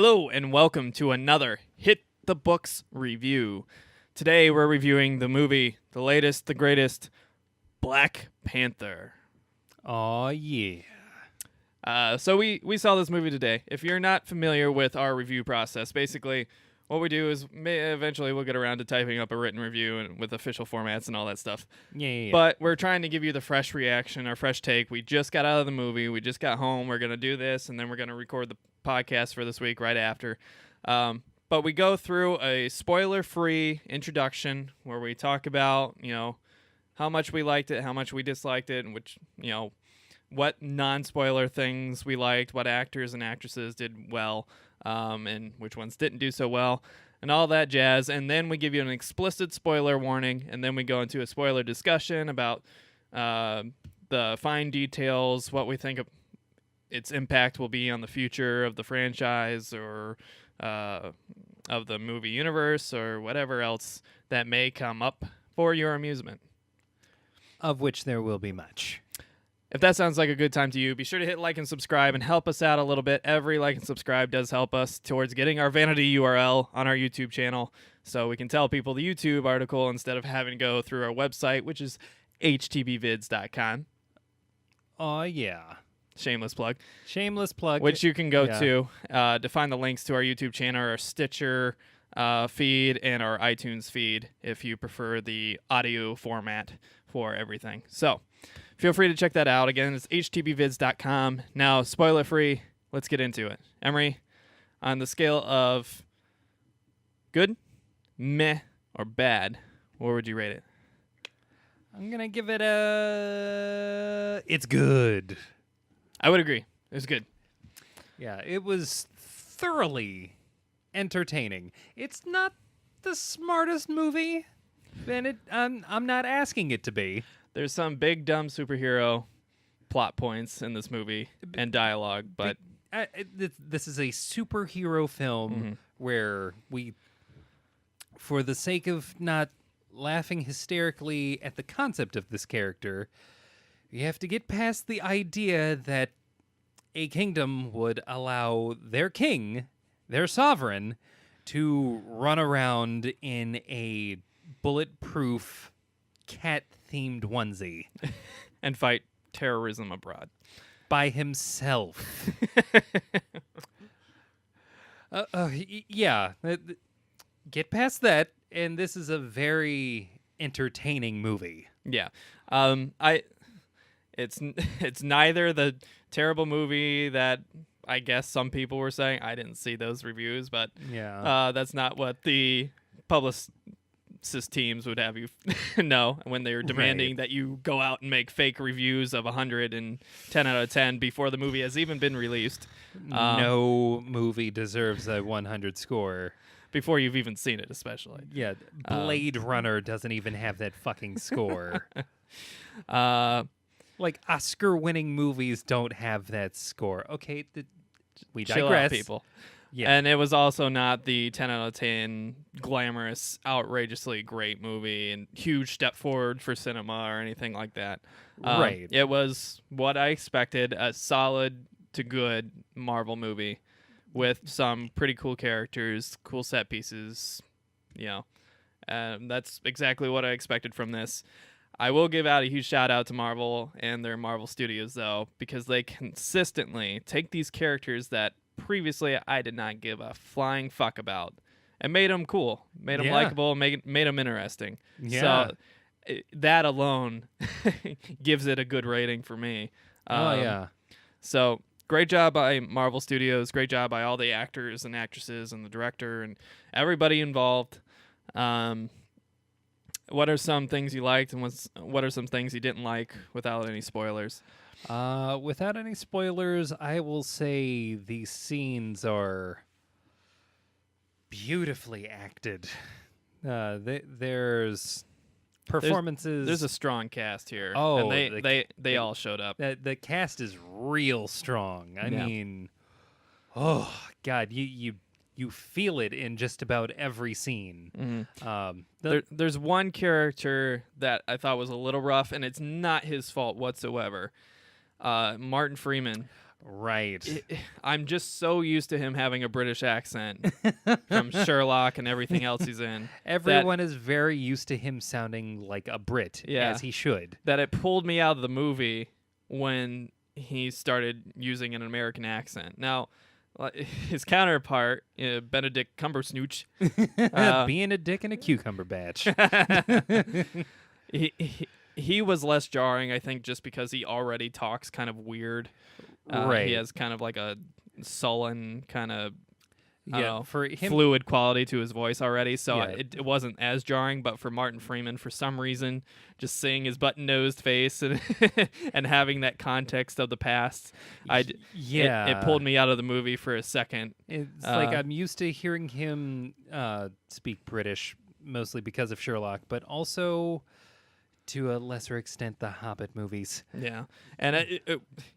Hello and welcome to another Hit the Books review. Today we're reviewing the movie, the latest, the greatest, Black Panther. Oh yeah. So we saw this movie today. If you're not familiar with our review process, basically what we do is eventually we'll get around to typing up a written review and with official formats and all that stuff. Yeah. But we're trying to give you the fresh reaction, our fresh take. We just got out of the movie. We just got home. We're going to do this, and then we're going to record the podcast for this week right after. But we go through a spoiler-free introduction where we talk about, how much we liked it, how much we disliked it, and what non-spoiler things we liked, what actors and actresses did well, and which ones didn't do so well, and all that jazz. And then we give you an explicit spoiler warning, and then we go into a spoiler discussion about the fine details, what we think its impact will be on the future of the franchise or of the movie universe or whatever else that may come up for your amusement. Of which there will be much. If that sounds like a good time to you, be sure to hit like and subscribe and help us out a little bit. Every like and subscribe does help us towards getting our vanity URL on our YouTube channel so we can tell people the YouTube article instead of having to go through our website, which is htbvids.com. Oh yeah. Shameless plug. Shameless plug. Which you can go to find the links to our YouTube channel, our Stitcher feed, and our iTunes feed if you prefer the audio format for everything. So feel free to check that out. Again, it's htbvids.com. Now, spoiler-free, let's get into it. Emery, on the scale of good, meh, or bad, what would you rate it? I'm going to give it it's good. I would agree. It was good. Yeah, it was thoroughly entertaining. It's not the smartest movie, and I'm not asking it to be. There's some big, dumb superhero plot points in this movie and dialogue, but this is a superhero film where we, for the sake of not laughing hysterically at the concept of this character, you have to get past the idea that a kingdom would allow their king, their sovereign, to run around in a bulletproof cat-themed onesie and fight terrorism abroad by himself. Yeah, get past that, and this is a very entertaining movie. Yeah, it's neither the terrible movie that I guess some people were saying. I didn't see those reviews, but that's not what the publicist teams would have you know when they were demanding that you go out and make fake reviews of 100 and 10 out of 10 before the movie has even been released. No movie deserves a 100 score. Before you've even seen it, especially. Yeah, Blade Runner doesn't even have that fucking score. Like, Oscar-winning movies don't have that score. Okay, we digress. Chill out, people. Yeah. And it was also not the 10 out of 10 glamorous, outrageously great movie and huge step forward for cinema or anything like that. Right. It was what I expected, a solid to good Marvel movie with some pretty cool characters, cool set pieces. That's exactly what I expected from this. I will give out a huge shout out to Marvel and their Marvel Studios, though, because they consistently take these characters that previously I did not give a flying fuck about and made them cool, made them likable, made them interesting. Yeah. So that alone gives it a good rating for me. So great job by Marvel Studios. Great job by all the actors and actresses and the director and everybody involved. What are some things you liked and what are some things you didn't like without any spoilers? Without any spoilers, I will say these scenes are beautifully acted. There's performances. There's a strong cast here. Oh, and they all showed up. The cast is real strong. I mean, oh God, you feel it in just about every scene. There's one character that I thought was a little rough, and it's not his fault whatsoever. Martin Freeman. Right. I'm just so used to him having a British accent from Sherlock and everything else he's in. Everyone is very used to him sounding like a Brit, as he should. That it pulled me out of the movie when he started using an American accent. Now, his counterpart, Benedict Cumbersnooch, being a dick and a cucumber batch. he was less jarring, I think, just because he already talks kind of weird. Right. He has kind of like a sullen kind of for him, fluid quality to his voice already, so Yeah. it wasn't as jarring. But for Martin Freeman, for some reason, just seeing his button-nosed face and and having that context of the past, it pulled me out of the movie for a second. It's like I'm used to hearing him speak British, mostly because of Sherlock, but also to a lesser extent the Hobbit movies. Yeah, and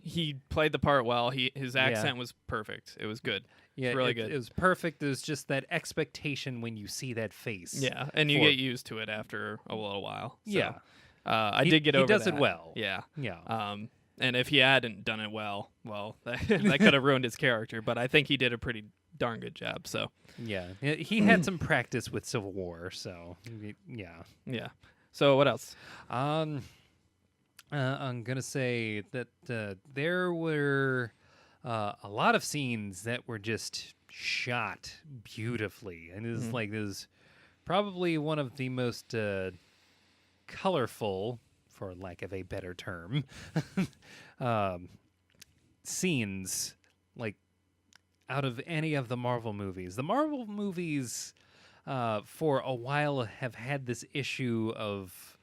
he played the part well. His accent was perfect. It was good. Yeah, it's really good. It was perfect. It was just that expectation when you see that face. Yeah, and you get used to it after a little while. So, yeah, I did get over that. He does it well. Yeah. Yeah. And if he hadn't done it well, that could have ruined his character. But I think he did a pretty darn good job. So yeah, he had some practice with Civil War. So yeah. So what else? I'm gonna say that there were a lot of scenes that were just shot beautifully, and this is probably one of the most colorful, for lack of a better term, scenes like out of any of the Marvel movies. The Marvel movies for a while have had this issue of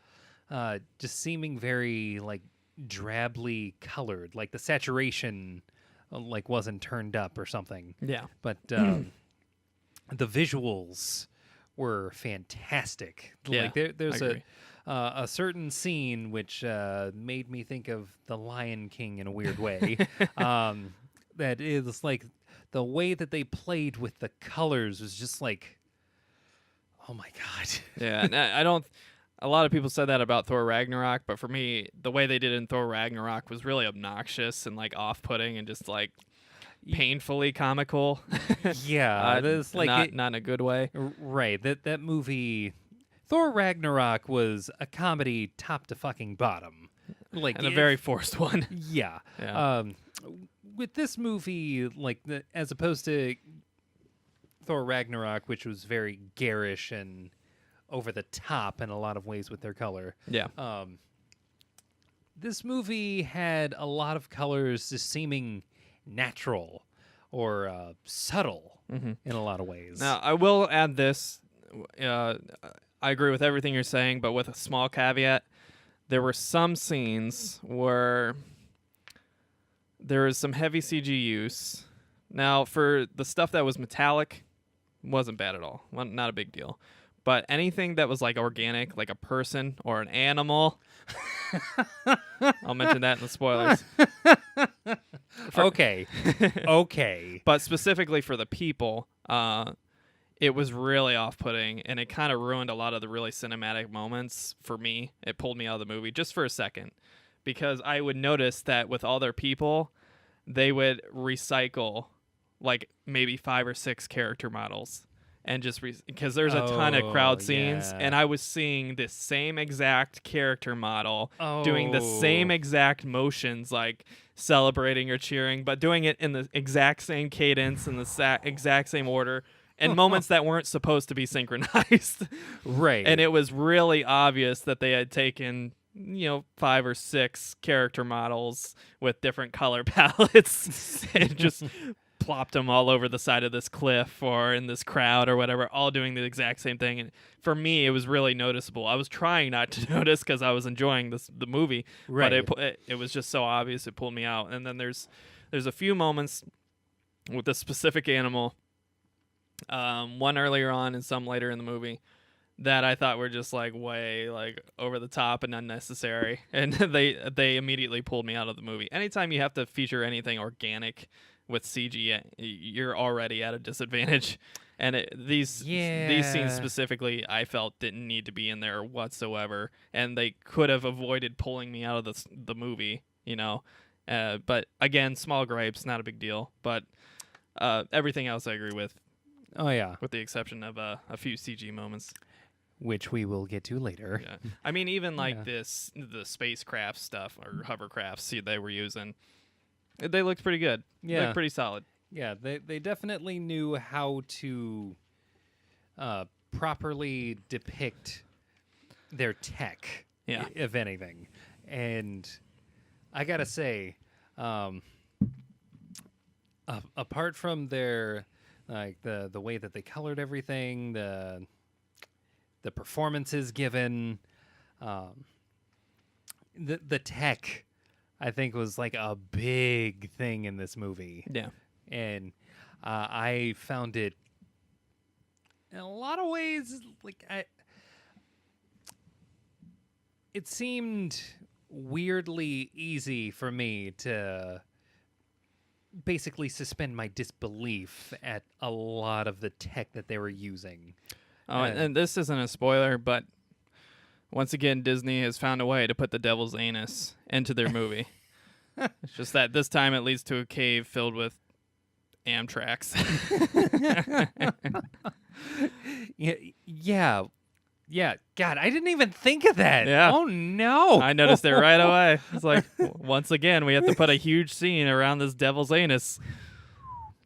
just seeming very like drably colored, like the saturation like wasn't turned up or something. Yeah. But the visuals were fantastic. Yeah, Like there's I agree. A certain scene which made me think of The Lion King in a weird way. That is like the way that they played with the colors was just like, oh my God. Yeah, and I don't. A lot of people said that about Thor Ragnarok, but for me, the way they did it in Thor Ragnarok was really obnoxious and like off-putting and just like painfully comical. Yeah, it's like not in a good way. Right. That movie, Thor Ragnarok, was a comedy top to fucking bottom, like And a very forced one. Yeah. Yeah. With this movie, like as opposed to Thor Ragnarok, which was very garish and over the top in a lot of ways with their color. Yeah. This movie had a lot of colors just seeming natural or subtle in a lot of ways. Now, I will add this. I agree with everything you're saying, but with a small caveat. There were some scenes where there was some heavy CG use. Now, for the stuff that was metallic, wasn't bad at all. Not a big deal. But anything that was like organic, like a person or an animal, I'll mention that in the spoilers. Okay. Okay. But specifically for the people, it was really off-putting, and it kind of ruined a lot of the really cinematic moments for me. It pulled me out of the movie just for a second, because I would notice that with all their people, they would recycle like maybe 5 or 6 character models. And just because there's a ton of crowd scenes, and I was seeing this same exact character model doing the same exact motions, like celebrating or cheering, but doing it in the exact same cadence in the exact same order, and moments that weren't supposed to be synchronized. Right. And it was really obvious that they had taken 5 or 6 character models with different color palettes and just plopped them all over the side of this cliff or in this crowd or whatever, all doing the exact same thing. And for me, it was really noticeable. I was trying not to notice because I was enjoying the movie, right. But it was just so obvious it pulled me out. And then there's a few moments with this specific animal, one earlier on and some later in the movie, that I thought were just like way like over the top and unnecessary, and they immediately pulled me out of the movie. Anytime you have to feature anything organic with CG, you're already at a disadvantage. And these scenes specifically, I felt didn't need to be in there whatsoever, and they could have avoided pulling me out of the movie, But again, small gripes, not a big deal. But everything else I agree with. Oh yeah, With the exception of a few CG moments, which we will get to later. Yeah, I mean, even like the spacecraft stuff or hovercrafts they were using, they looked pretty good. Yeah, they looked pretty solid. Yeah, they definitely knew how to properly depict their tech, if anything. And I gotta say, apart from their like the way that they colored everything, the performances given, the tech, I think was like a big thing in this movie. Yeah, and I found it in a lot of ways like it seemed weirdly easy for me to basically suspend my disbelief at a lot of the tech that they were using. Oh, and this isn't a spoiler, but once again, Disney has found a way to put the devil's anus into their movie. It's just that this time it leads to a cave filled with Amtraks. Yeah. God, I didn't even think of that. Yeah. Oh, no. I noticed it right away. It's like, once again, we have to put a huge scene around this devil's anus.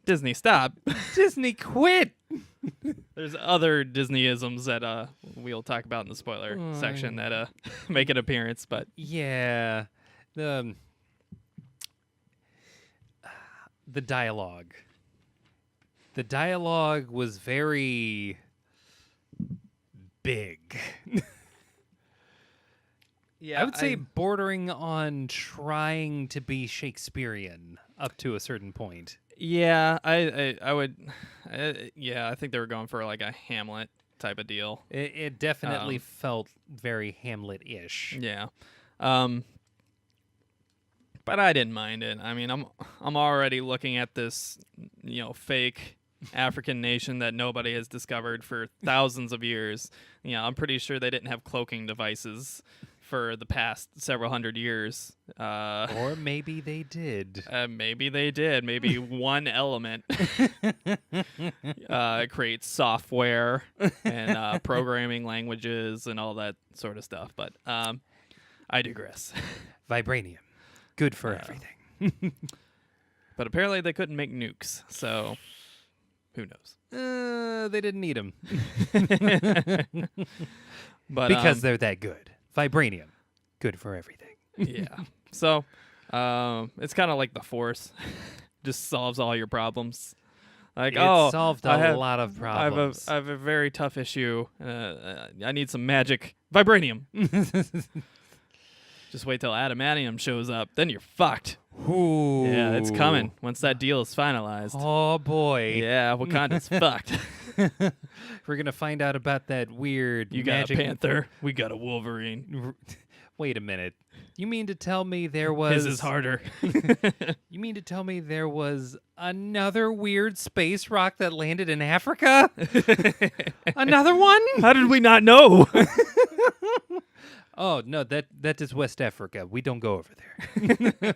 Disney, stop. Disney, quit. There's other Disneyisms that we'll talk about in the spoiler section that make an appearance, but yeah, the dialogue. The dialogue was very big. yeah, I would say bordering on trying to be Shakespearean up to a certain point. Yeah, I would. Yeah, I think they were going for like a Hamlet type of deal. It definitely felt very Hamlet-ish. Yeah, but I didn't mind it. I mean, I'm already looking at this, fake African nation that nobody has discovered for thousands of years. I'm pretty sure they didn't have cloaking devices for the past several hundred years. Or maybe they did. Maybe they did. Maybe one element creates software and programming languages and all that sort of stuff. But I digress. Vibranium. Good for everything. But apparently they couldn't make nukes, so who knows? They didn't need them. But because they're that good. Vibranium. Good for everything. Yeah. So it's kind of like the Force. Just solves all your problems. Like, it solved a lot of problems. I have a very tough issue. I need some magic vibranium. Just wait till adamantium shows up. Then you're fucked. Ooh. Yeah, it's coming once that deal is finalized. Oh, boy. Yeah, Wakanda's fucked. We're going to find out about that weird You magic... got a Panther. We got a Wolverine. Wait a minute. You mean to tell me there was... His is harder. You mean to tell me there was another weird space rock that landed in Africa? Another one? How did we not know? Oh, no, that is West Africa. We don't go over there.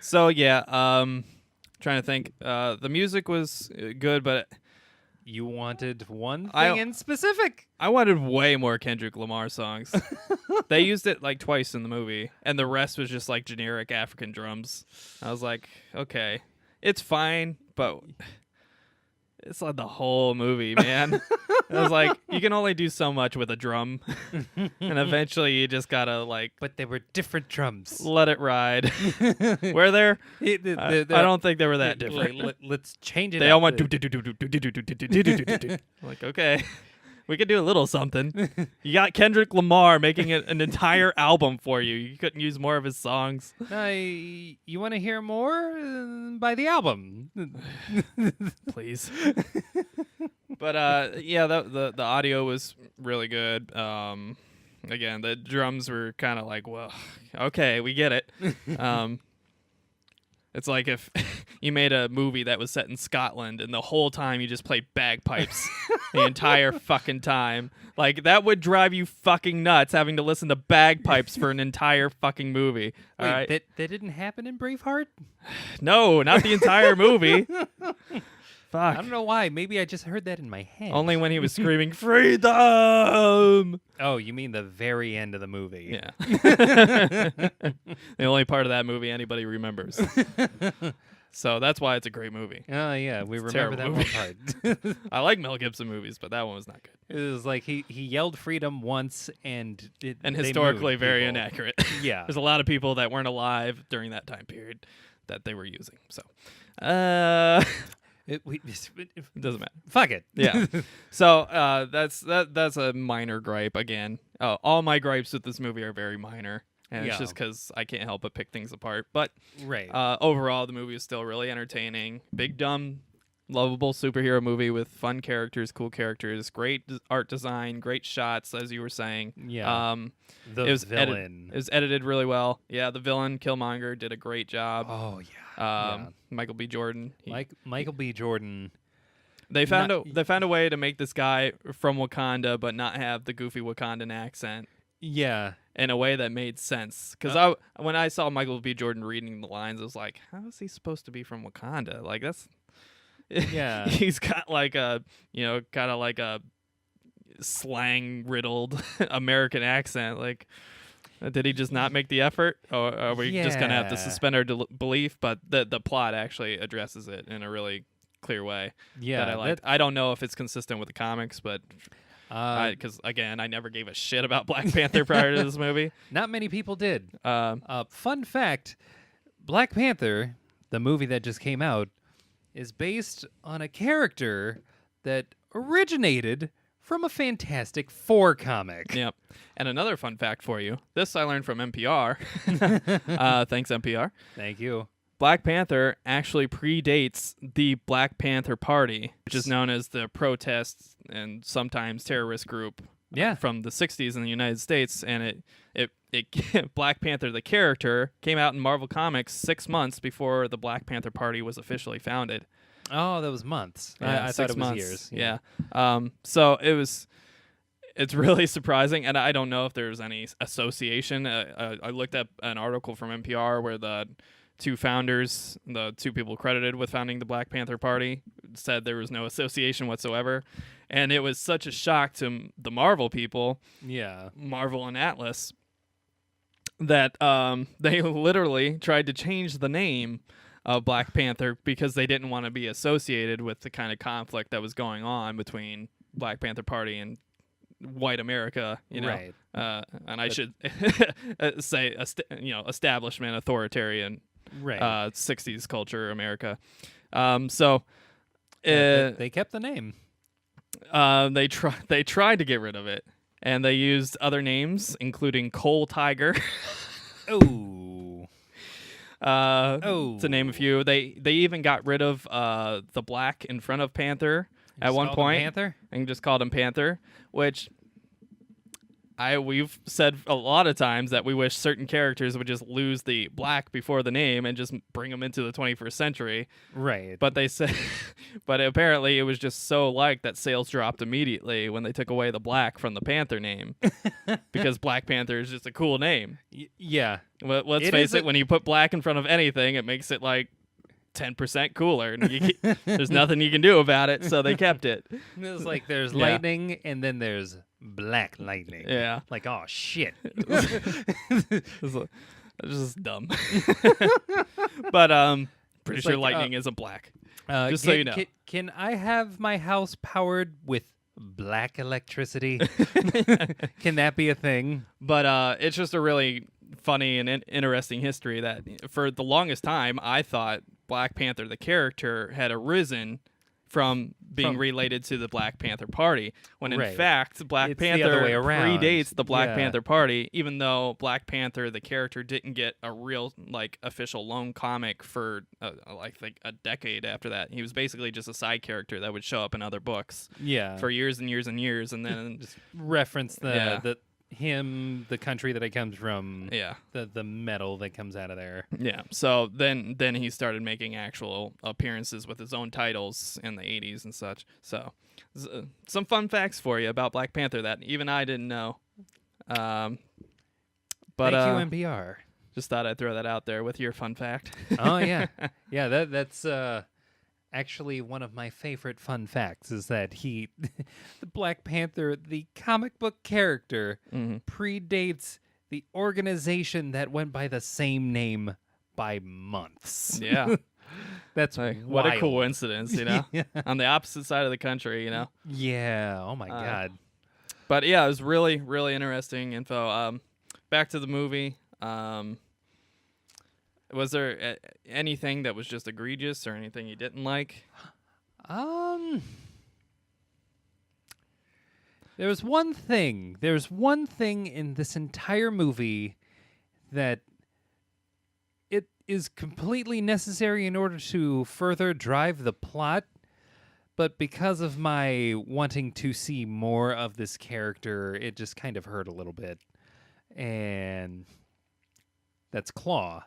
So, yeah, trying to think. The music was good, but... You wanted one thing in specific. I wanted way more Kendrick Lamar songs. They used it like twice in the movie, and the rest was just like generic African drums. I was like, okay, it's fine, but it's like the whole movie, man. I was like, you can only do so much with a drum, and eventually you just gotta like. But they were different drums. Let it ride. Were there? I don't think they were that different. Let's change it. They all went. Like, okay, we could do a little something. You got Kendrick Lamar making an entire album for you. You couldn't use more of his songs. You want to hear more? Buy the album, please. But yeah, the audio was really good. Again, the drums were kind of like, well, okay, we get it. It's like if you made a movie that was set in Scotland and the whole time you just played bagpipes the entire fucking time. Like, that would drive you fucking nuts having to listen to bagpipes for an entire fucking movie. All Wait, right? that didn't happen in Braveheart? No, not the entire movie. Fuck. I don't know why. Maybe I just heard that in my head. Only when he was screaming, freedom! Oh, you mean the very end of the movie? Yeah. The only part of that movie anybody remembers. So that's why it's a great movie. Oh, yeah. We It's a remember terrible that one part. I like Mel Gibson movies, but that one was not good. It was like he yelled freedom once and they Historically moved very people. inaccurate. Yeah. There's a lot of people that weren't alive during that time period that they were using. So, It doesn't matter. fuck it. Yeah. So that's a minor gripe again. All my gripes with this movie are very minor, and it's Yeah. just because I can't help but pick things apart. But Right. overall, the movie is still really entertaining. Big, dumb, lovable superhero movie with fun characters, cool characters, great art design, great shots, as you were saying. Yeah. The it was villain. It was edited really well. Yeah, the villain Killmonger did a great job. Oh yeah. Michael B. Jordan. Michael B. Jordan. They found a way to make this guy from Wakanda, but not have the goofy Wakandan accent Yeah. in a way that made sense. Because when I saw Michael B. Jordan reading the lines, I was like, how is he supposed to be from Wakanda? Like, that's Yeah. he's got like a kind of like a slang riddled American accent. Like, did he just not make the effort, or are we just gonna have to Yeah. suspend our belief? But the plot actually addresses it in a really clear way. Yeah. That I liked. I don't know if it's consistent with the comics, but because Uh, again, I never gave a shit about Black Panther prior to this movie. not many people did. Um, Fun fact: Black Panther, the movie that just came out, is based on a character that originated from a Fantastic Four comic. Yep. And another fun fact for you. This I learned from NPR. Thanks, NPR. Thank you. Black Panther actually predates the Black Panther Party, which is known as the protest and sometimes terrorist group Yeah. from the 60s in the United States. And it Black Panther, the character, came out in Marvel Comics 6 months before the Black Panther Party was officially founded. Oh, that was months. Yeah, I 6 thought it was months. years. Yeah. So it's really surprising, and I don't know if there's any association. I looked up an article from NPR where the two founders, the two people credited with founding the Black Panther Party, said there was no association whatsoever. And it was such a shock to the Marvel people, Yeah. Marvel and Atlas, that they literally tried to change the name of Black Panther because they didn't want to be associated with the kind of conflict that was going on between Black Panther Party and white America, Right. And I should say, establishment, authoritarian, Right. 60s culture, America. So They kept the name. they tried to get rid of it, and they used other names, including Coal Tiger. Oh. To name a few. They even got rid of the black in front of Panther at Just one called him point, Panther? and just called him Panther, which we've said a lot of times that we wish certain characters would just lose the black before the name and just bring them into the 21st century. Right. But they said, but apparently it was just so liked that sales dropped immediately when they took away the black from the Panther name, because Black Panther is just a cool name. Yeah. Well, let's It face is it, when you put black in front of anything, it makes it like 10% cooler. And there's nothing you can do about it, so they kept it. It's like there's Yeah. lightning and then there's black lightning. Yeah. Like, oh, shit. It's just dumb. But pretty It's sure like, lightning isn't black. Just Just so you know. Can I have my house powered with black electricity? Can that be a thing? But it's just a really funny and interesting history that for the longest time I thought Black Panther, the character, had arisen from being related to the Black Panther Party, when in Right. fact Black It's the Panther other way around. predates the Black Yeah. Panther Party, even though Black Panther, the character, didn't get a real official lone comic for like a decade after that. He was basically just a side character that would show up in other books Yeah. for years and years and years, and then Just reference Yeah. the him, the country that he comes from, Yeah. the metal that comes out of there. Yeah. So then he started making actual appearances with his own titles in the 80s and such. So some fun facts for you about Black Panther that even I didn't know. But Thank you, NPR. just thought I'd throw that out there with your fun fact. Oh yeah, yeah. That's actually one of my favorite fun facts is that the Black Panther, the comic book character, predates the organization that went by the same name by months. Yeah. That's Like, what a wild. coincidence, you know? Yeah. On the opposite side of the country, you know? Yeah. Oh my God. But yeah, it was really, really interesting info. Back to the movie. Was there anything that was just egregious or anything you didn't like? There's one thing in this entire movie that it is completely necessary in order to further drive the plot, but because of my wanting to see more of this character, it just kind of hurt a little bit. And that's Claw,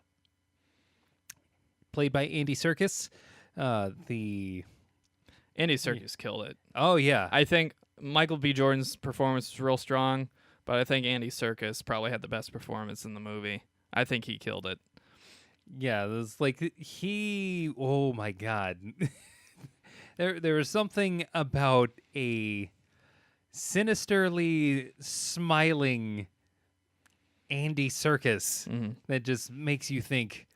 played by Andy Serkis. Andy Serkis killed it. Oh yeah, I think Michael B. Jordan's performance was real strong, but I think Andy Serkis probably had the best performance in the movie. I think he killed it. yeah. It was like oh my God. There was something about a sinisterly smiling Andy Serkis that just makes you think.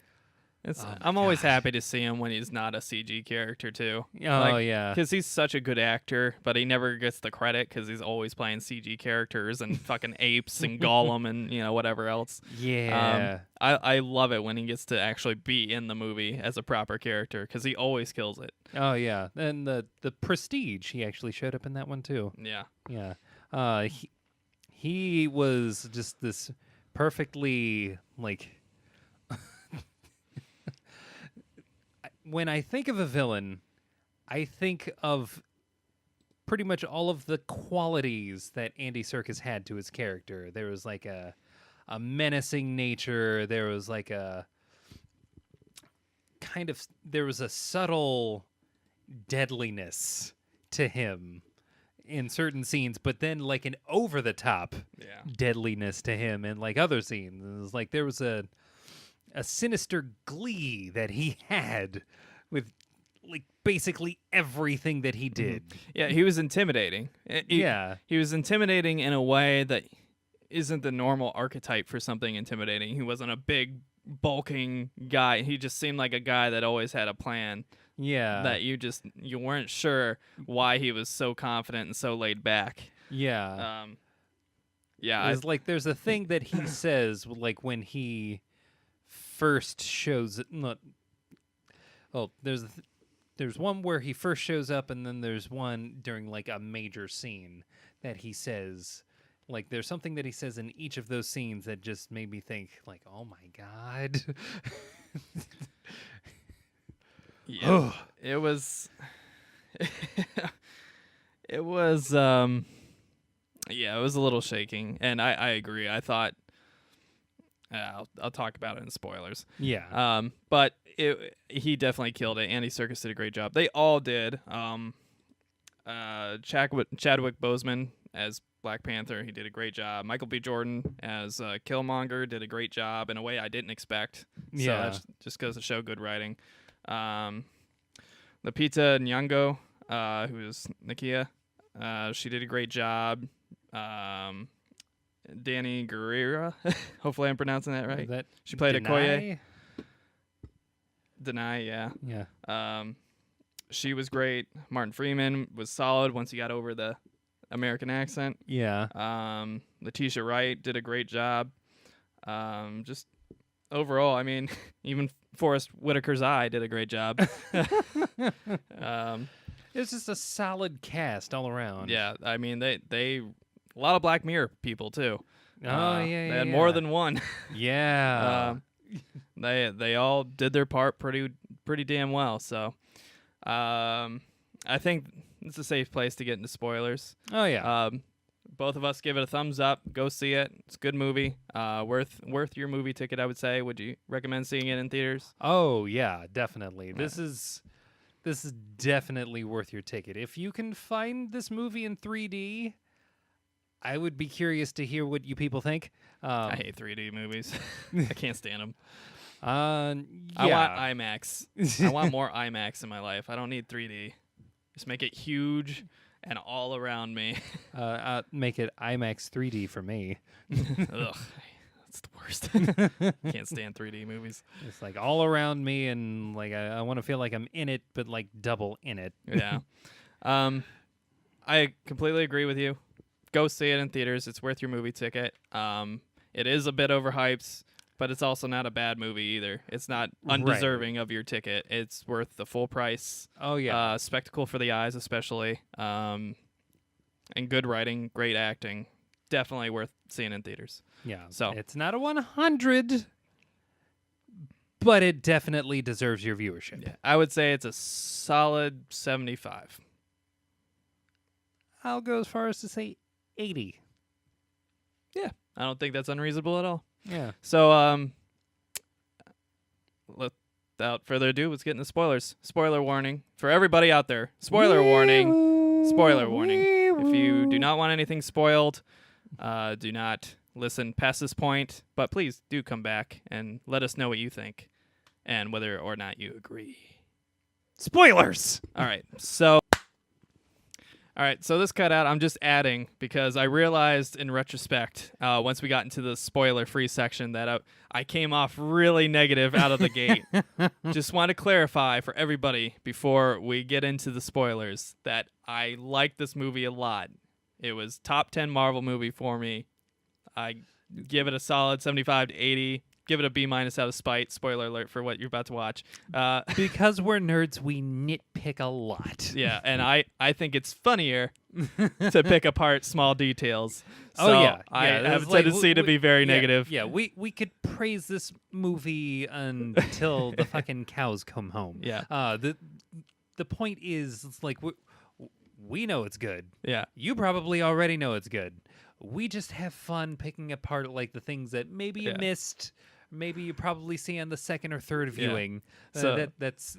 I'm always happy to see him when he's not a CG character too. Oh yeah, because he's such a good actor, but he never gets the credit because he's always playing CG characters and fucking apes and Gollum and whatever else. yeah. I love it when he gets to actually be in the movie as a proper character because he always kills it. Oh yeah, and the Prestige, he actually showed up in that one too. Yeah. Yeah. He was just this perfectly like. When I think of a villain, I think of pretty much all of the qualities that Andy Serkis had to his character. There was like a menacing nature. There was like a there was a subtle deadliness to him in certain scenes, but then like an over the top deadliness to him in like other scenes. It was like there was a sinister glee that he had with like basically everything that he did. Yeah, he was intimidating. He was intimidating in a way that isn't the normal archetype for something intimidating. He wasn't a big, bulking guy. He just seemed like a guy that always had a plan. Yeah. That you weren't sure why he was so confident and so laid back. Yeah. Yeah. It's like there's a thing that he says like when he first shows there's one where he first shows up, and then there's one during like a major scene that he says, like there's something that he says in each of those scenes that just made me think like, oh my God. Yeah. It was it was it was a little shaking, and I agree. I thought I'll talk about it in spoilers. Yeah. But he definitely killed it. Andy Serkis did a great job. They all did. Chadwick Boseman as Black Panther, he did a great job. Michael B. Jordan as Killmonger did a great job in a way I didn't expect. So that just goes to show good writing. Lupita Nyong'o, who is Nakia, she did a great job. Danny Guerrera, hopefully I'm pronouncing that right. She played Okoye. Denai, yeah. Yeah. She was great. Martin Freeman was solid once he got over the American accent. Yeah. Letitia Wright did a great job. Just overall, I mean, even Forrest Whitaker's eye did a great job. It's just a solid cast all around. Yeah, I mean, they a lot of Black Mirror people too. They had more than one. Yeah. They all did their part pretty damn well. So, I think it's a safe place to get into spoilers. Oh yeah. both of us give it a thumbs up. Go see it. It's a good movie. Worth your movie ticket, I would say. Would you recommend seeing it in theaters? Oh yeah, definitely. This is definitely worth your ticket. If you can find this movie in 3D, I would be curious to hear what you people think. I hate 3D movies. I can't stand them. Yeah. I want IMAX. I want more IMAX in my life. I don't need 3D. Just make it huge and all around me. Make it IMAX 3D for me. Ugh, that's the worst. Can't stand 3D movies. It's like all around me, and like I want to feel like I'm in it, but like double in it. Yeah. I completely agree with you. Go see it in theaters. It's worth your movie ticket. It is a bit overhyped, but it's also not a bad movie either. It's not undeserving of your ticket. It's worth the full price. Oh yeah. Spectacle for the eyes, especially. And good writing, great acting. Definitely worth seeing in theaters. Yeah. So it's not a 100, but it definitely deserves your viewership. yeah, I would say it's a solid 75. I'll go as far as to say 80. Yeah, I don't think that's unreasonable at all. Yeah. So, without further ado, let's get into spoilers. Spoiler warning for everybody out there. Spoiler warning. Spoiler warning. If you do not want anything spoiled, do not listen past this point. But please do come back and let us know what you think and whether or not you agree. Spoilers. All right. So this cutout, I'm just adding because I realized in retrospect, once we got into the spoiler-free section, that I came off really negative out of the gate. Just want to clarify for everybody before we get into the spoilers that I like this movie a lot. It was top 10 Marvel movie for me. I give it a solid 75 to 80. Give it a B- out of spite. Spoiler alert for what you're about to watch. Because we're nerds, we nitpick a lot. Yeah, and I think it's funnier to pick apart small details. So Oh, yeah. I Yeah, have a it's like, tendency to be very negative. Yeah, we could praise this movie until the fucking cows come home. Yeah. The point is, it's like we know it's good. Yeah. You probably already know it's good. We just have fun picking apart like the things that maybe you missed. Maybe you probably see on the second or third viewing. So that's that's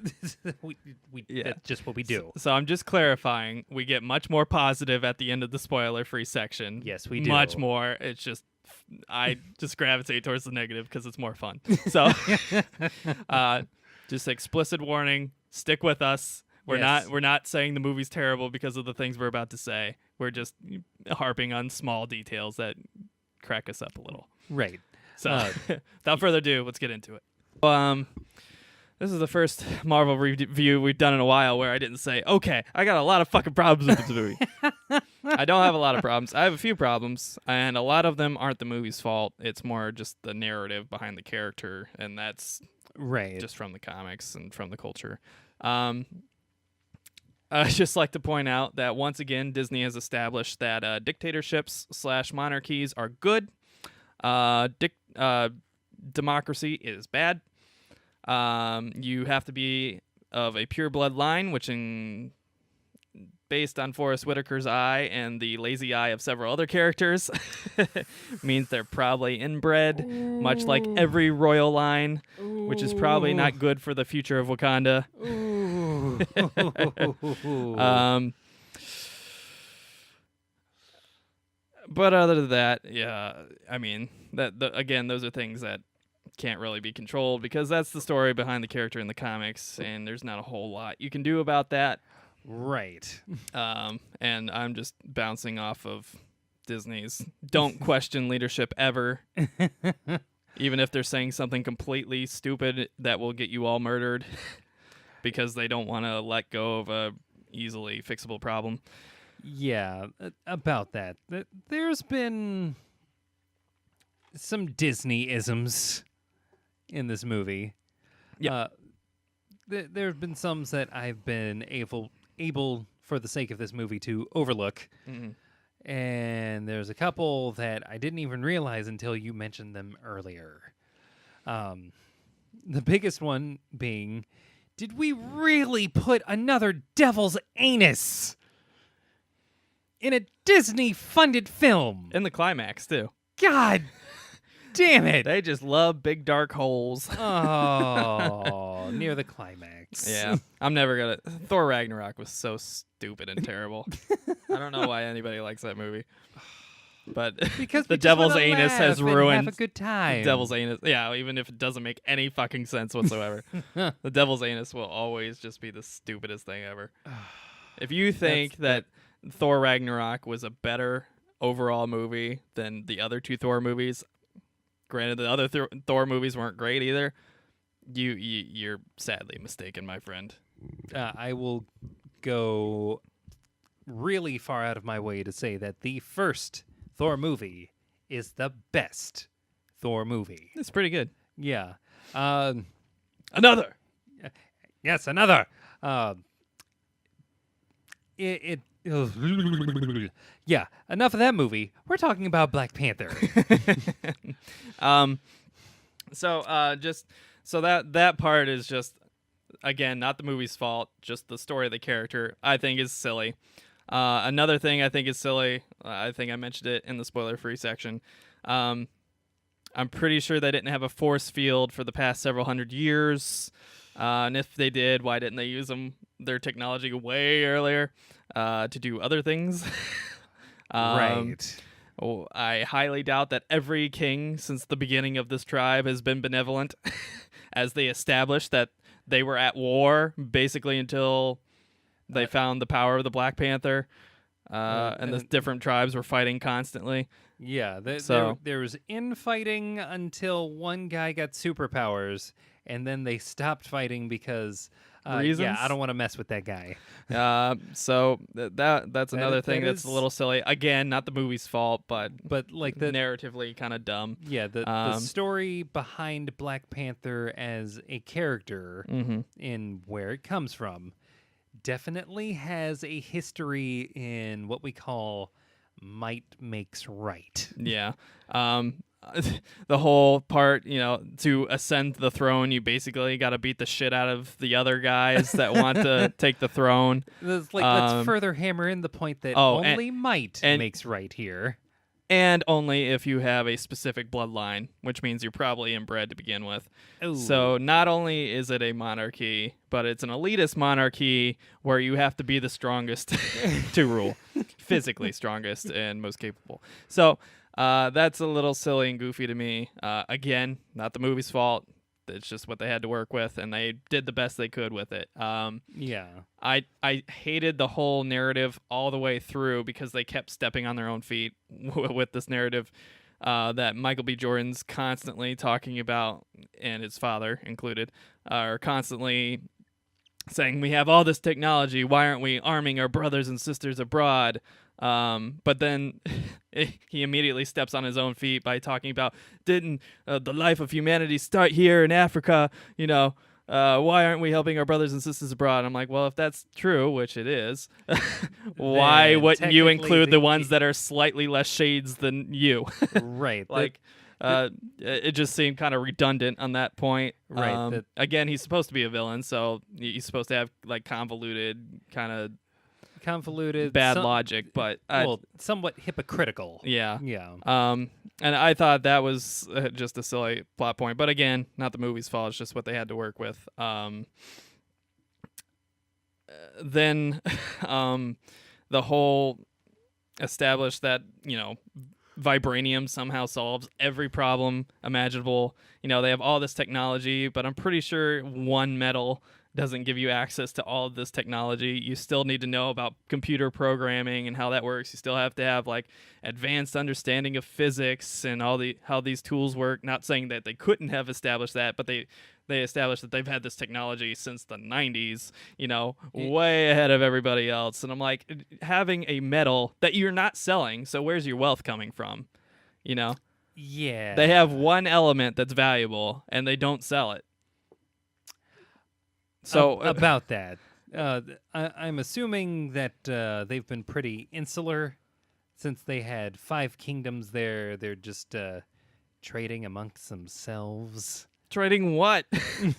just what we do. So I'm just clarifying. We get much more positive at the end of the spoiler-free section. Yes, we do. Much more. It's just I just gravitate towards the negative because it's more fun. So just explicit warning. Stick with us. We're not saying the movie's terrible because of the things we're about to say. We're just harping on small details that crack us up a little. Right. So, without further ado, let's get into it. This is the first Marvel review we've done in a while where I didn't say, okay, I got a lot of fucking problems with this movie. I don't have a lot of problems. I have a few problems, and a lot of them aren't the movie's fault. It's more just the narrative behind the character, and that's just from the comics and from the culture. I'd just like to point out that once again, Disney has established that dictatorships / monarchies are good. Democracy is bad. You have to be of a pure blood line, which based on Forrest Whitaker's eye and the lazy eye of several other characters means they're probably inbred, much like every royal line, which is probably not good for the future of Wakanda. But other than that, yeah, I mean, again, those are things that can't really be controlled because that's the story behind the character in the comics, and there's not a whole lot you can do about that. Right. And I'm just bouncing off of Disney's don't question leadership ever. Even if they're saying something completely stupid that will get you all murdered because they don't want to let go of a easily fixable problem. Yeah, about that. There's been some Disney-isms in this movie. Yeah. There have been some that I've been able, for the sake of this movie, to overlook. Mm-hmm. And there's a couple that I didn't even realize until you mentioned them earlier. The biggest one being, did we really put another devil's anus in a Disney-funded film. In the climax, too. God damn it. They just love big dark holes. Oh, near the climax. Yeah. I'm never going to... Thor Ragnarok was so stupid and terrible. I don't know why anybody likes that movie. But Because the we just devil's wanna anus laugh has and ruined... have a good time. Devil's anus... Yeah, even if it doesn't make any fucking sense whatsoever. The devil's anus will always just be the stupidest thing ever. If you think that Thor Ragnarok was a better overall movie than the other two Thor movies, granted the other Thor movies weren't great either, you're sadly mistaken, my friend. I will go really far out of my way to say that the first Thor movie is the best Thor movie. It's pretty good. Yeah. Another. Yes, another. Yeah, enough of that movie. We're talking about Black Panther. So that part is just, again, not the movie's fault, just the story of the character I think is silly. Another thing I think is silly, I think I mentioned it in the spoiler-free section. I'm pretty sure they didn't have a force field for the past several hundred years. And if they did, why didn't they use their technology way earlier to do other things? Right. I highly doubt that every king since the beginning of this tribe has been benevolent, as they established that they were at war basically until they found the power of the Black Panther, and the different tribes were fighting constantly. Yeah, So- there was infighting until one guy got superpowers, and then they stopped fighting because Reasons? yeah, I don't want to mess with that guy. So that's another thing that that's is- a little silly. Again, not the movie's fault, but But like the narratively kind of dumb. yeah, the story behind Black Panther as a character in where it comes from definitely has a history in what we call might makes right. Yeah. The whole part, to ascend the throne, you basically got to beat the shit out of the other guys that want to take the throne. Let's further hammer in the point that only might makes right here. And only if you have a specific bloodline, which means you're probably inbred to begin with. Ooh. So not only is it a monarchy, but it's an elitist monarchy where you have to be the strongest to rule. Physically strongest and most capable. So that's a little silly and goofy to me. Again, not the movie's fault. It's just what they had to work with, and they did the best they could with it. Yeah. I hated the whole narrative all the way through because they kept stepping on their own feet with this narrative that Michael B. Jordan's constantly talking about, and his father included, are constantly saying, we have all this technology, why aren't we arming our brothers and sisters abroad? But then he immediately steps on his own feet by talking about, didn't the life of humanity start here in Africa? Why aren't we helping our brothers and sisters abroad? And I'm like, well, if that's true, which it is, why wouldn't you include the ones that are slightly less shades than you? Right. It just seemed kind of redundant on that point. Right. Again, he's supposed to be a villain, so he's supposed to have like convoluted bad logic, but somewhat hypocritical. yeah. And I thought that was just a silly plot point, but again, not the movie's fault. It's just what they had to work with. Then the whole established that vibranium somehow solves every problem imaginable. They have all this technology, but I'm pretty sure one metal doesn't give you access to all of this technology. You still need to know about computer programming and how that works. You still have to have like advanced understanding of physics and how these tools work. Not saying that they couldn't have established that, but they established that they've had this technology since the 90s, way ahead of everybody else. And I'm like, having a metal that you're not selling, so where's your wealth coming from? Yeah. They have one element that's valuable and they don't sell it. So about that, I'm assuming that they've been pretty insular since they had 5 kingdoms there. They're just trading amongst themselves. Trading what?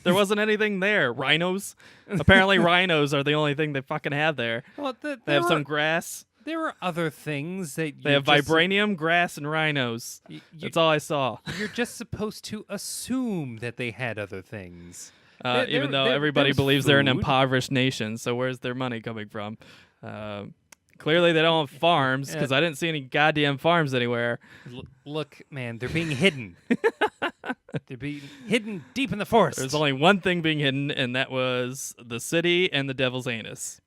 There wasn't anything there. Rhinos? Apparently rhinos are the only thing they fucking have there. Well, they have some grass. There are other things that They have vibranium, grass, and rhinos. That's all I saw. You're just supposed to assume that they had other things. Even though everybody believes they're an food. impoverished nation, so where's their money coming from? Clearly, they don't have farms because I didn't see any goddamn farms anywhere. Look, man, they're being hidden. They're being hidden deep in the forest. There's only one thing being hidden, and that was the city and the devil's anus.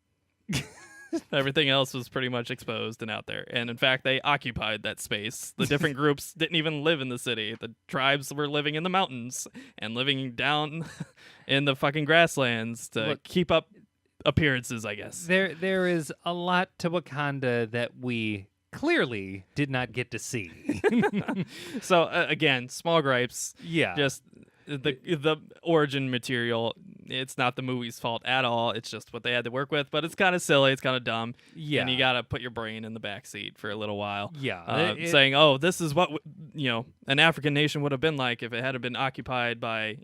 Everything else was pretty much exposed and out there. And in fact, they occupied that space. The different groups didn't even live in the city. The tribes were living in the mountains and living down in the fucking grasslands to keep up appearances, I guess. There is a lot to Wakanda that we clearly did not get to see. So again, small gripes. Yeah. Just the origin material. It's not the movie's fault at all. It's just what they had to work with. But it's kind of silly. It's kind of dumb. Yeah. And you got to put your brain in the back seat for a little while. Yeah. Saying, oh, this is what an African nation would have been like if it had been occupied by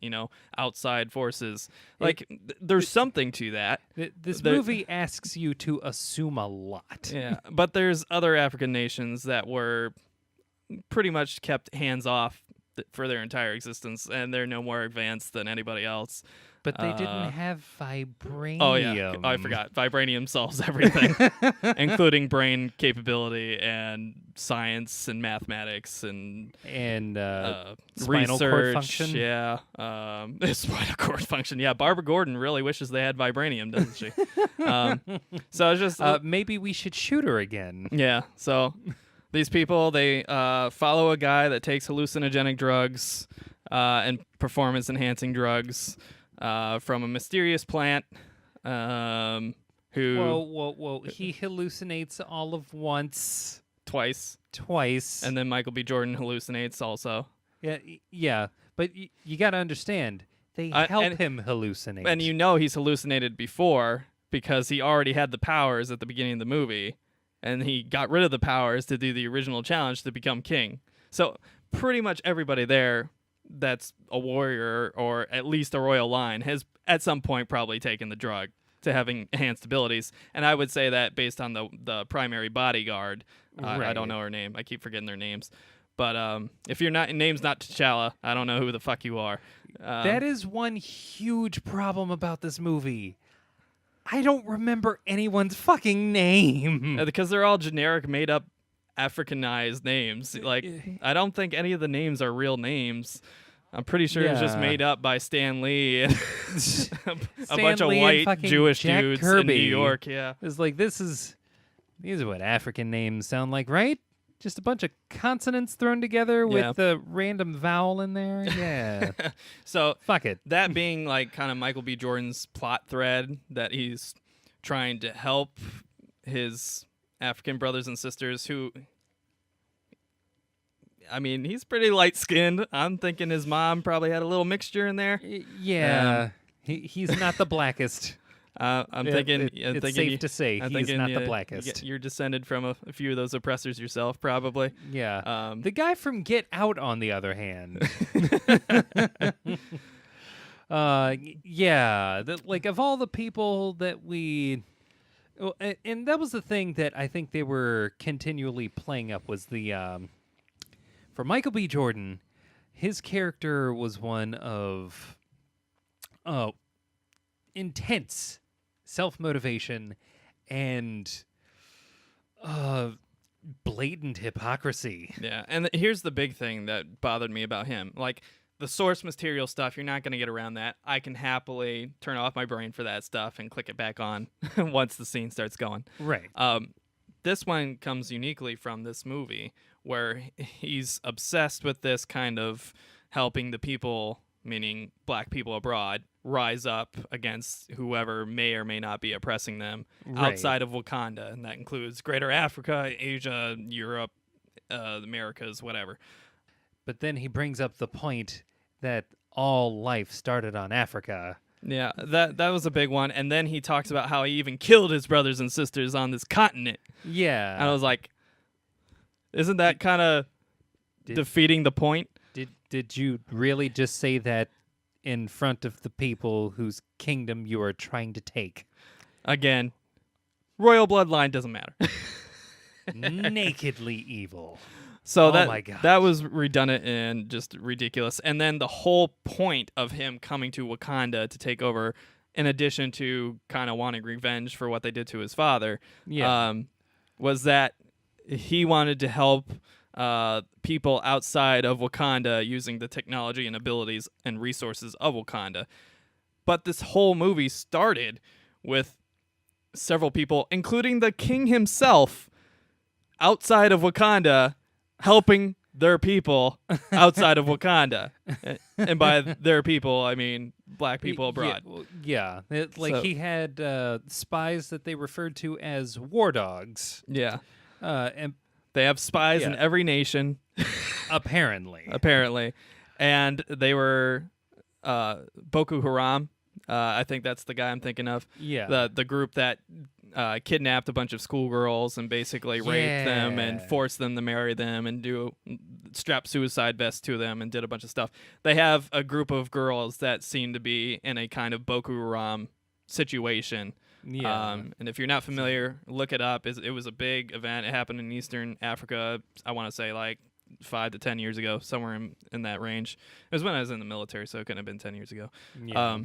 outside forces. Like there's something to that. This movie asks you to assume a lot. Yeah. But there's other African nations that were pretty much kept hands off for their entire existence, and they're no more advanced than anybody else. But they didn't have vibranium. Oh, yeah. I forgot. Vibranium solves everything, including brain capability and science and mathematics and spinal cord function. Yeah. Spinal cord function. Yeah. Barbara Gordon really wishes they had vibranium, doesn't she? So it's just... maybe we should shoot her again. Yeah. So these people, they follow a guy that takes hallucinogenic drugs and performance-enhancing drugs from a mysterious plant who... Whoa. He hallucinates all of once. Twice. And then Michael B. Jordan hallucinates also. Yeah. But you got to understand, they help him hallucinate. And he's hallucinated before because he already had the powers at the beginning of the movie. And he got rid of the powers to do the original challenge to become king. So pretty much everybody there that's a warrior or at least a royal line has at some point probably taken the drug to having enhanced abilities. And I would say that based on the primary bodyguard. Right. I don't know her name. I keep forgetting their names. But if your name's not T'Challa, I don't know who the fuck you are. That is one huge problem about this movie. I don't remember anyone's fucking name. Because they're all generic, made-up, Africanized names. Like, I don't think any of the names are real names. I'm pretty sure it's just made up by Stan Lee and a bunch of white Jewish Jack dudes Kirby. in New York. Yeah, it's like these are what African names sound like, right? Just a bunch of consonants thrown together with a random vowel in there. Yeah. So fuck it. That being like kind of Michael B. Jordan's plot thread that he's trying to help his African brothers and sisters who, I mean, he's pretty light-skinned. I'm thinking his mom probably had a little mixture in there. Yeah. He's not the blackest. I'm thinking it's safe to say he's not the blackest. You're descended from a few of those oppressors yourself, probably. Yeah. The guy from Get Out, on the other hand. Like of all the people that we... And that was the thing that I think they were continually playing up was the... For Michael B. Jordan, his character was one of intense self-motivation and blatant hypocrisy. Yeah, and here's the big thing that bothered me about him. Like, the source material stuff, you're not going to get around that. I can happily turn off my brain for that stuff and click it back on once the scene starts going. Right. This one comes uniquely from this movie where he's obsessed with this kind of helping the people, meaning black people abroad, rise up against whoever may or may not be oppressing them outside of Wakanda. And that includes Greater Africa, Asia, Europe, the Americas, whatever. But then he brings up the point that all life started on Africa. Yeah, that was a big one. And then he talks about how he even killed his brothers and sisters on this continent. Yeah. And I was like, isn't that kind of defeating the point? Did you really just say that in front of the people whose kingdom you are trying to take? Again, royal bloodline doesn't matter. nakedly evil. So Oh my God. that was redundant and just ridiculous. And then the whole point of him coming to Wakanda to take over, in addition to kind of wanting revenge for what they did to his father, Yeah. was that he wanted to help people outside of Wakanda using the technology and abilities and resources of Wakanda. But this whole movie started with several people, including the king himself, outside of Wakanda, helping their people outside of Wakanda. And by their people, I mean black people abroad. He had spies that they referred to as war dogs. Yeah. And They have spies in every nation, apparently. and they were Boko Haram. I think that's the guy I'm thinking of. Yeah. The group that kidnapped a bunch of schoolgirls and basically raped them and forced them to marry them and strap suicide vests to them and did a bunch of stuff. They have a group of girls that seem to be in a kind of Boko Haram situation. Yeah. And if you're not familiar, look it up. It was a big event. It happened in Eastern Africa. I want to say like 5 to 10 years ago, somewhere in that range. It was when I was in the military, so it couldn't have been 10 years ago. Yeah.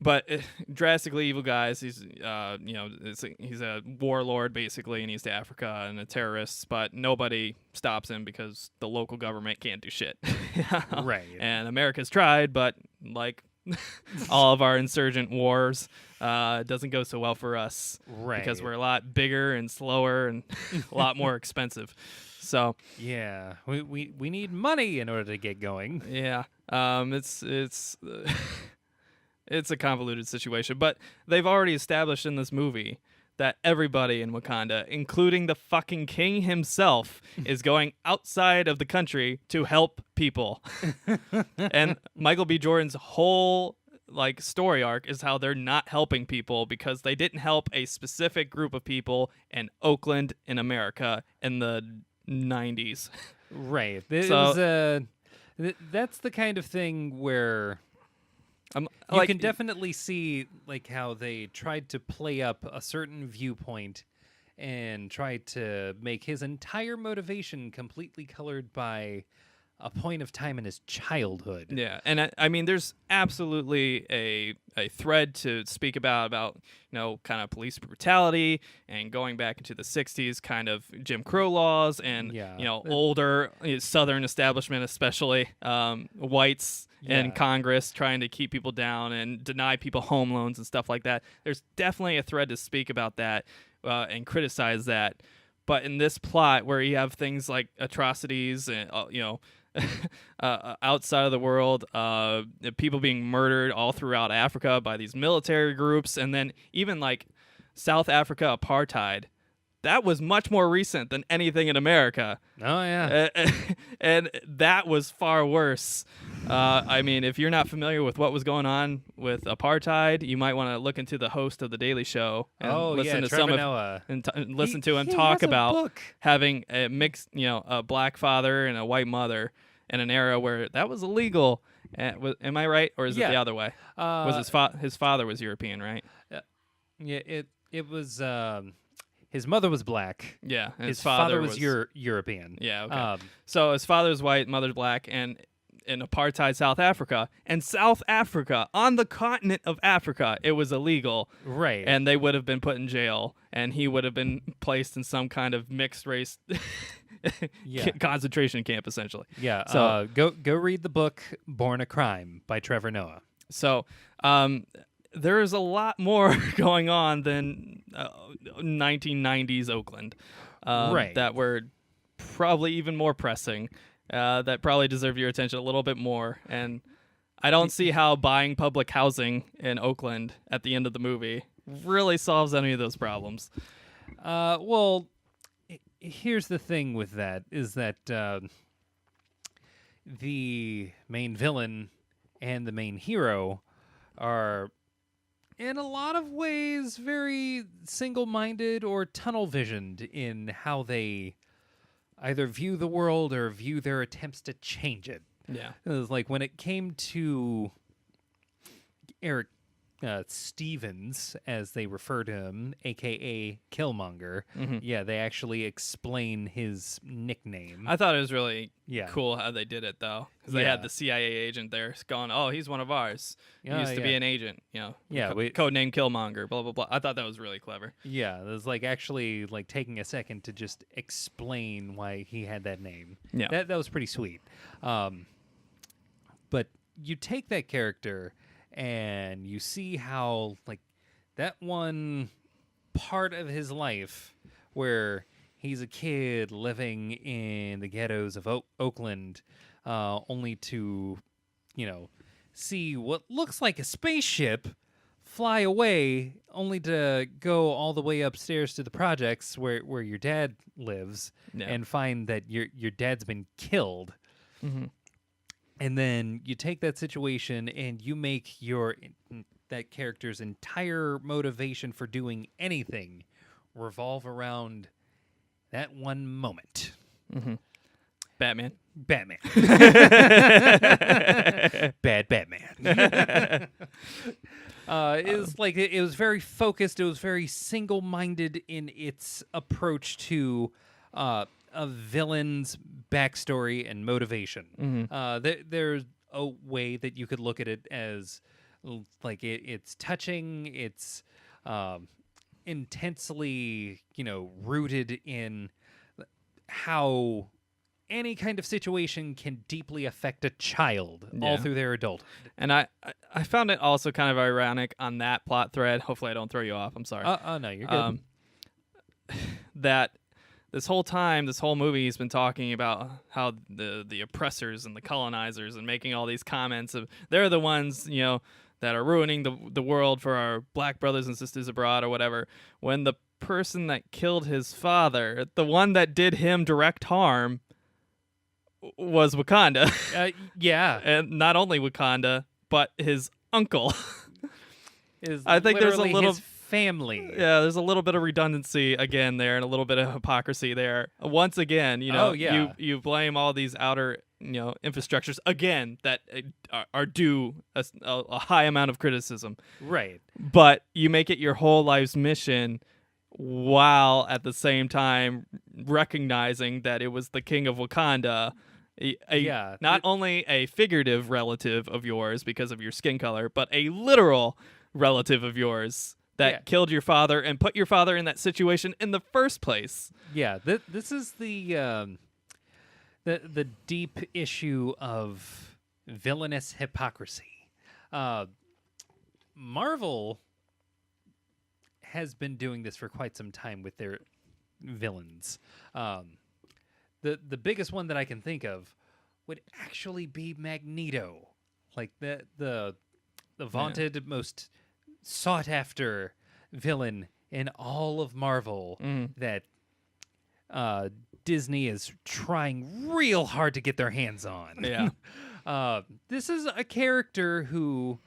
But drastically evil guys. He's he's a warlord basically in East Africa and a terrorist. But nobody stops him because the local government can't do shit. Right. And America's tried, but like all of our insurgent wars, it doesn't go so well for us. Right. Because we're a lot bigger and slower and a lot more expensive. So yeah, we need money in order to get going. yeah, it's it's a convoluted situation, but they've already established in this movie that everybody in Wakanda, including the fucking king himself, is going outside of the country to help people. And Michael B. Jordan's whole story arc is how they're not helping people because they didn't help a specific group of people in Oakland in America in the 90s. Right. That's the kind of thing where you can definitely see how they tried to play up a certain viewpoint and tried to make his entire motivation completely colored by a point of time in his childhood. Yeah, and I mean, there's absolutely a thread to speak about kind of police brutality and going back into the 60s, kind of Jim Crow laws and older Southern establishment, especially whites in Congress trying to keep people down and deny people home loans and stuff like that. There's definitely a thread to speak about that and criticize that. But in this plot where you have things like atrocities and outside of the world, people being murdered all throughout Africa by these military groups, and then even South Africa apartheid, that was much more recent than anything in America. Oh yeah, and that was far worse. I mean, if you're not familiar with what was going on with apartheid, you might want to look into the host of the Daily Show and listen to Trevor Noah. Listen to him talk about having a mixed, a black father and a white mother in an era where that was illegal. Am I right, or is it the other way? Was his father was European, right? Yeah, it was. His mother was black. Yeah, and his father was European. Yeah, okay. So his father's white, mother's black, and in apartheid South Africa, on the continent of Africa, it was illegal. Right. And they would have been put in jail, and he would have been placed in some kind of mixed race concentration camp, essentially. Yeah. So go read the book Born a Crime by Trevor Noah. So there's a lot more going on than 1990s Oakland that were probably even more pressing, that probably deserve your attention a little bit more. And I don't see how buying public housing in Oakland at the end of the movie really solves any of those problems. Well, here's the thing with that, is that the main villain and the main hero are, in a lot of ways, very single-minded or tunnel-visioned in how they either view the world or view their attempts to change it. Yeah. It was like when it came to Eric Stevens, as they refer to him, a.k.a. Killmonger. Yeah, they actually explain his nickname. I thought it was really Yeah. cool how they did it, though, because they had the CIA agent there going, "Oh, he's one of ours. He used to be an agent, Yeah, codename Killmonger." Blah blah blah. I thought that was really clever. Yeah, it was like actually like taking a second to just explain why he had that name. Yeah, that was pretty sweet. But you take that character and you see how like that one part of his life where he's a kid living in the ghettos of Oakland, only to, see what looks like a spaceship fly away, only to go all the way upstairs to the projects where your dad lives and find that your dad's been killed. And then you take that situation and you make that character's entire motivation for doing anything revolve around that one moment. Batman. Bad Batman. It was very focused. It was very single-minded in its approach to a villain's backstory and motivation. There's a way that you could look at it as like it's touching. It's intensely, rooted in how any kind of situation can deeply affect a child all through their adulthood. And I found it also kind of ironic on that plot thread. Hopefully I don't throw you off. I'm sorry. No, you're good. That this whole time, this whole movie, he's been talking about how the oppressors and the colonizers and making all these comments of they're the ones, that are ruining the world for our black brothers and sisters abroad or whatever. When the person that killed his father, the one that did him direct harm, was Wakanda. Yeah. And not only Wakanda, but his uncle. I think there's a little his family. Yeah, there's a little bit of redundancy again there and a little bit of hypocrisy there. Once again, you blame all these outer, infrastructures again that are due a high amount of criticism. Right. But you make it your whole life's mission while at the same time recognizing that it was the king of Wakanda, not only a figurative relative of yours because of your skin color, but a literal relative of yours that killed your father and put your father in that situation in the first place. Yeah, this is the deep issue of villainous hypocrisy. Marvel has been doing this for quite some time with their villains. The biggest one that I can think of would actually be Magneto, like the vaunted most sought after villain in all of Marvel that Disney is trying real hard to get their hands on. Yeah. This is a character who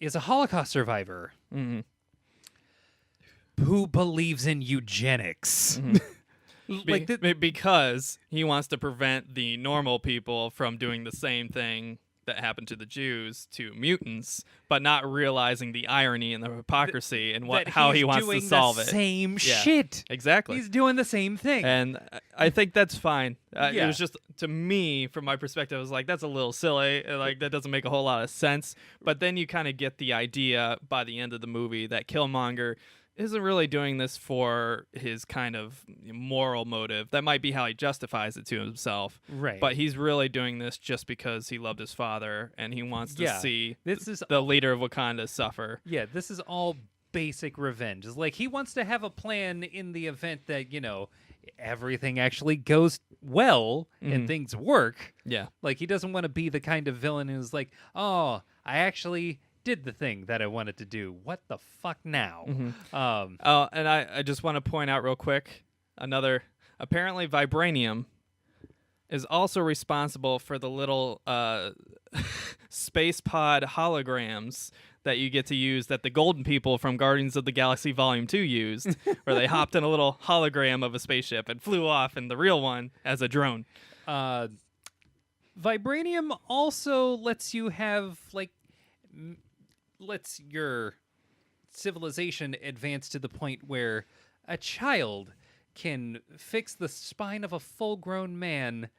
is a Holocaust survivor. Who believes in eugenics? Because he wants to prevent the normal people from doing the same thing that happened to the Jews to mutants, but not realizing the irony and the hypocrisy and how he wants to solve it. Same shit. Exactly. He's doing the same thing. And I think that's fine. It was just, to me, from my perspective, I was like, that's a little silly. Like, that doesn't make a whole lot of sense. But then you kind of get the idea by the end of the movie that Killmonger isn't really doing this for his kind of moral motive. That might be how he justifies it to himself. Right. But he's really doing this just because he loved his father and he wants to see the leader of Wakanda suffer. Yeah, this is all basic revenge. It's like he wants to have a plan in the event that, everything actually goes well and things work. Yeah. Like, he doesn't want to be the kind of villain who's like, oh, I actually did the thing that I wanted to do. What the fuck now? And I just want to point out real quick, apparently vibranium is also responsible for the little space pod holograms that you get to use that the golden people from Guardians of the Galaxy Volume 2 used, where they hopped in a little hologram of a spaceship and flew off in the real one as a drone. Vibranium also lets you have, lets your civilization advanced to the point where a child can fix the spine of a full-grown man,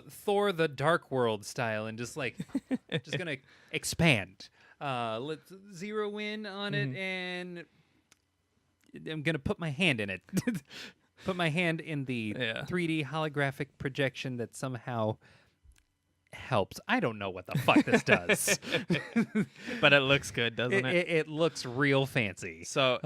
Thor the Dark World style, and just gonna expand. Let's zero in on it, and I'm gonna put my hand in it. Put my hand in the 3D holographic projection that somehow helps. I don't know what the fuck this does. But it looks good, doesn't it? It looks real fancy. So,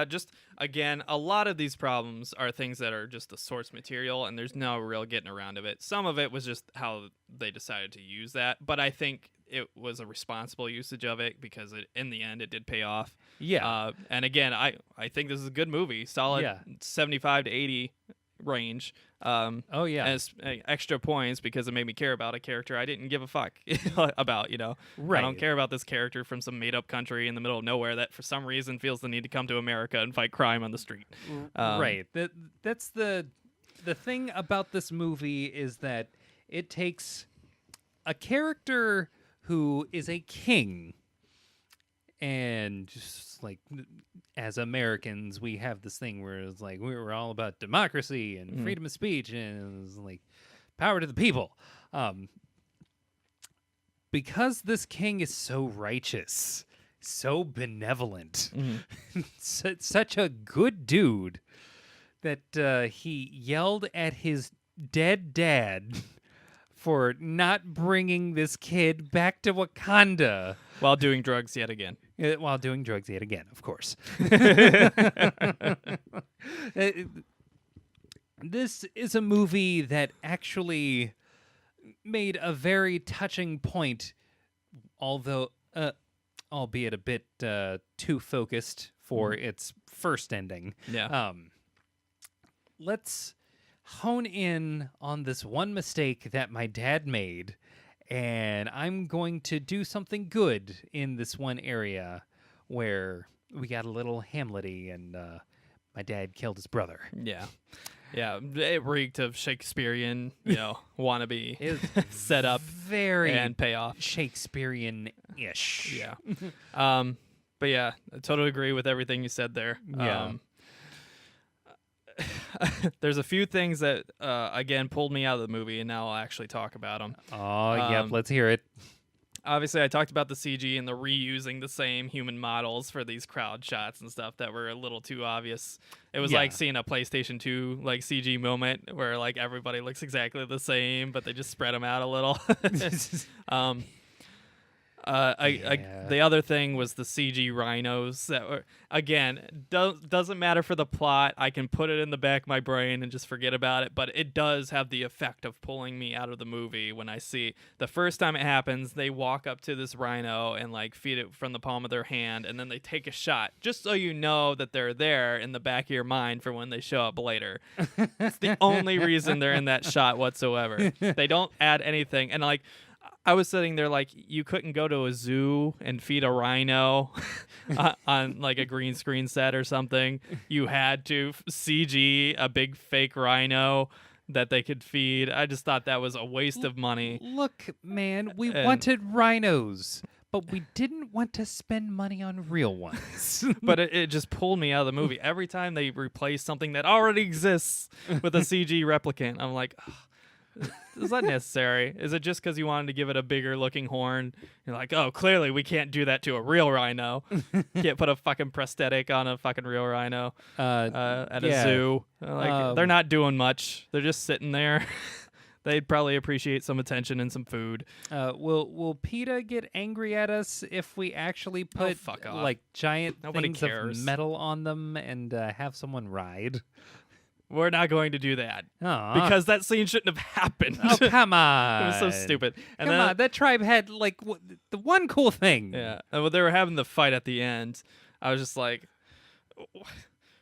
just, again, a lot of these problems are things that are just the source material, and there's no real getting around of it. Some of it was just how they decided to use that, but I think it was a responsible usage of it because in the end, it did pay off. Yeah. And again, I think this is a good movie. Solid 75 to 80 range. Oh yeah, as extra points because it made me care about a character I didn't give a fuck about. Right. I don't care about this character from some made up country in the middle of nowhere that for some reason feels the need to come to America and fight crime on the street. Right. That's the thing about this movie is that it takes a character who is a king. And just as Americans, we have this thing where it's we're all about democracy and freedom of speech, and it's power to the people. Because this king is so righteous, so benevolent, such a good dude that he yelled at his dead dad for not bringing this kid back to Wakanda. While doing drugs yet again. While doing drugs yet again, of course. This is a movie that actually made a very touching point, although, albeit a bit too focused for its first ending. Yeah. Let's hone in on this one mistake that my dad made, and I'm going to do something good in this one area where we got a little Hamlet-y and my dad killed his brother. Yeah. Yeah, it reeked of Shakespearean, wannabe set up very and payoff. Shakespearean-ish. Yeah. But yeah, I totally agree with everything you said there. Yeah. There's a few things that, again, pulled me out of the movie, and now I'll actually talk about them. Oh, yep, let's hear it. Obviously, I talked about the CG and the reusing the same human models for these crowd shots and stuff that were a little too obvious. It was like seeing a PlayStation 2 CG moment where everybody looks exactly the same, but they just spread them out a little. The other thing was the CG rhinos that were, again, doesn't matter for the plot. I can put it in the back of my brain and just forget about it, but it does have the effect of pulling me out of the movie when I see the first time it happens, they walk up to this rhino and feed it from the palm of their hand, and then they take a shot, just so you know that they're there in the back of your mind for when they show up later. It's the only reason they're in that shot whatsoever. They don't add anything, and I was sitting there you couldn't go to a zoo and feed a rhino on a green screen set or something. You had to CG a big fake rhino that they could feed. I just thought that was a waste of money. Look, man, we wanted rhinos, but we didn't want to spend money on real ones. But it just pulled me out of the movie. Every time they replace something that already exists with a CG replicant, I'm like, ugh. Is that necessary? Is it just because you wanted to give it a bigger looking horn? You're like, oh, clearly we can't do that to a real rhino. Can't put a fucking prosthetic on a fucking real rhino at a zoo. They're not doing much. They're just sitting there. They'd probably appreciate some attention and some food. Will PETA get angry at us if we actually put giant things of metal on them and have someone ride? We're not going to do that. Aww. Because that scene shouldn't have happened. Oh, come on. It was so stupid. And come on, that tribe had the one cool thing. Yeah. And when they were having the fight at the end, I was just like,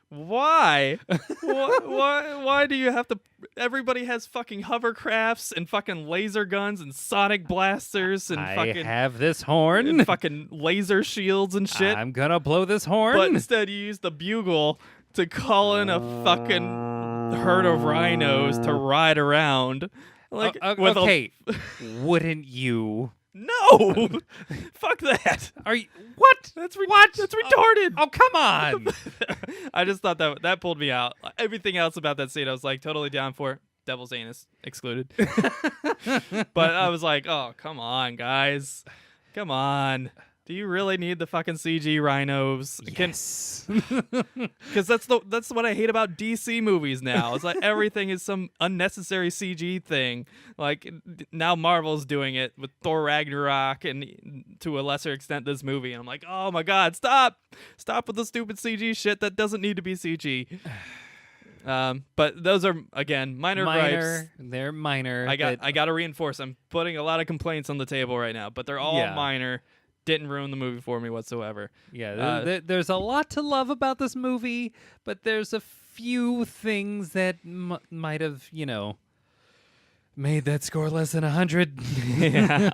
why? Why do you have to... Everybody has fucking hovercrafts and fucking laser guns and sonic blasters and I fucking... have this horn. And fucking laser shields and shit. I'm gonna blow this horn. But instead you use the bugle to call in a fucking herd of rhinos to ride around. Okay, wouldn't you No, fuck that. Are you what? What? That's retarded. Oh, come on. I just thought that pulled me out. Everything else about that scene, I was like totally down for. Devil's anus excluded. But I was like, oh, come on, guys. Come on. Do you really need the fucking CG rhinos? Yes. Because that's what I hate about DC movies now. It's like everything is some unnecessary CG thing. Like now Marvel's doing it with Thor Ragnarok and to a lesser extent this movie. And I'm like, oh my God, stop with the stupid CG shit that doesn't need to be CG. But those are again minor gripes. They're minor. I got to reinforce. I'm putting a lot of complaints on the table right now, but they're all minor. Didn't ruin the movie for me whatsoever. Yeah, there's a lot to love about this movie, but there's a few things that might have, made that score less than 100. Yeah.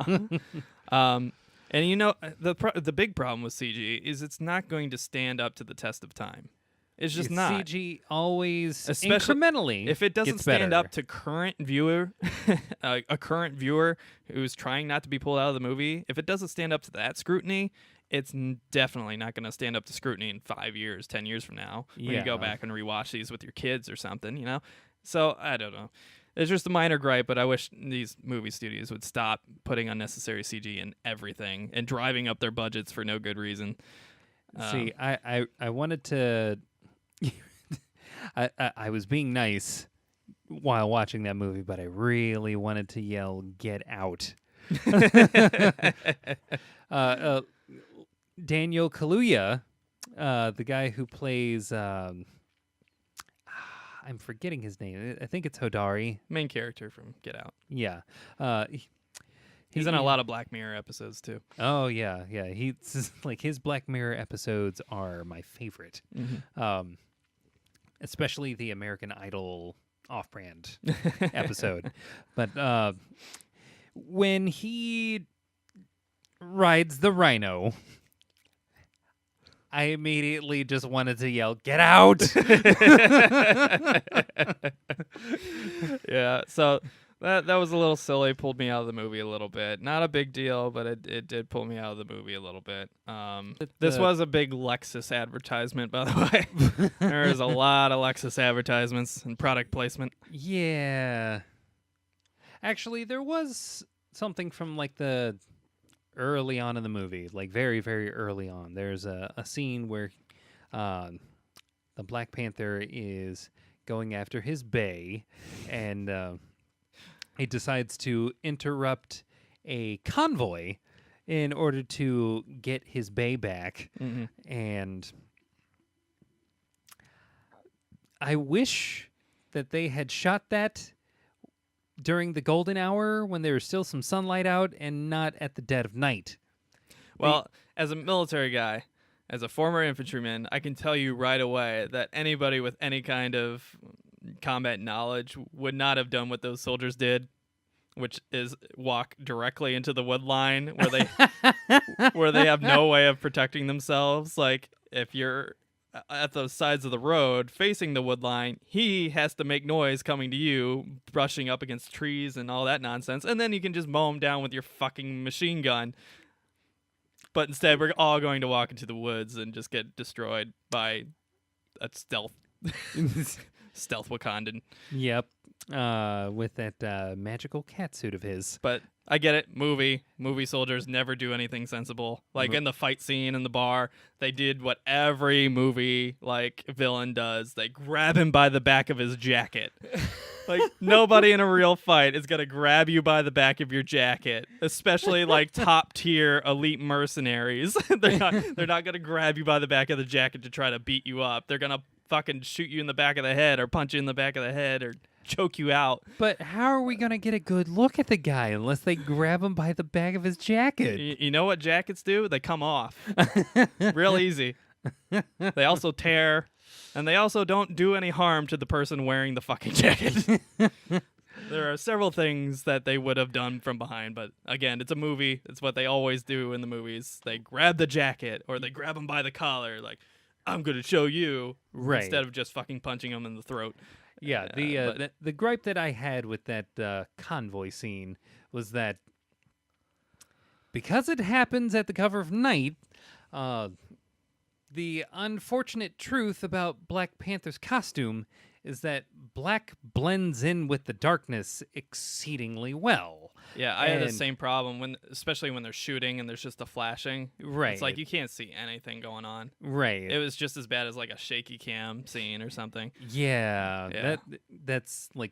And the big problem with CG is it's not going to stand up to the test of time. It's just not. CG always, incrementally, if it doesn't stand better. up to current viewer, a current viewer who's trying not to be pulled out of the movie, if it doesn't stand up to that scrutiny, it's definitely not going to stand up to scrutiny in 5 years, 10 years from now when you go back and rewatch these with your kids or something, So I don't know. It's just a minor gripe, but I wish these movie studios would stop putting unnecessary CG in everything and driving up their budgets for no good reason. See, I wanted to. I was being nice while watching that movie, but I really wanted to yell, "Get out!" Daniel Kaluuya, the guy who plays, I'm forgetting his name. I think it's Hodari. Main character from Get Out. Yeah. He's in a lot of Black Mirror episodes too. Oh yeah. He's like his Black Mirror episodes are my favorite. Mm-hmm. Especially the American Idol off-brand episode. But when he rides the rhino, I immediately just wanted to yell, "Get out!" Yeah, so that was a little silly. Pulled me out of the movie a little bit. Not a big deal, but it did pull me out of the movie a little bit. This was a big Lexus advertisement, by the way. There's a lot of Lexus advertisements and product placement. Yeah. Actually, there was something from like the early on in the movie, like very, very early on. There's a scene where the Black Panther is going after his bae, and he decides to interrupt a convoy in order to get his bae back. Mm-hmm. And I wish that they had shot that during the golden hour when there was still some sunlight out and not at the dead of night. Well, as a military guy, as a former infantryman, I can tell you right away that anybody with any kind of combat knowledge would not have done what those soldiers did, which is walk directly into the wood line where they have no way of protecting themselves. Like if you're at the sides of the road facing the wood line, he has to make noise coming to you, brushing up against trees and all that nonsense, and then you can just mow him down with your fucking machine gun. But instead, we're all going to walk into the woods and just get destroyed by a stealth Wakandan. Yep. With that magical cat suit of his. But I get it. Movie soldiers never do anything sensible. Like in the fight scene in the bar, they did what every movie like villain does. They grab him by the back of his jacket. Like nobody in a real fight is gonna grab you by the back of your jacket, especially like top tier elite mercenaries. They're not gonna grab you by the back of the jacket to try to beat you up. They're gonna fucking shoot you in the back of the head or punch you in the back of the head or choke you out. But how are we going to get a good look at the guy unless they grab him by the back of his jacket? You know what jackets do? They come off. Real easy. They also tear, and they also don't do any harm to the person wearing the fucking jacket. There are several things that they would have done from behind, but again, it's a movie. It's what they always do in the movies. They grab the jacket or they grab him by the collar like, I'm going to show you, right, instead of just fucking punching him in the throat. Yeah, the gripe that I had with that convoy scene was that because it happens at the cover of night, the unfortunate truth about Black Panther's costume is that black blends in with the darkness exceedingly well. Yeah, I had the same problem especially when they're shooting and there's just a flashing. Right. It's like you can't see anything going on. Right. It was just as bad as like a shaky cam scene or something. Yeah. That's like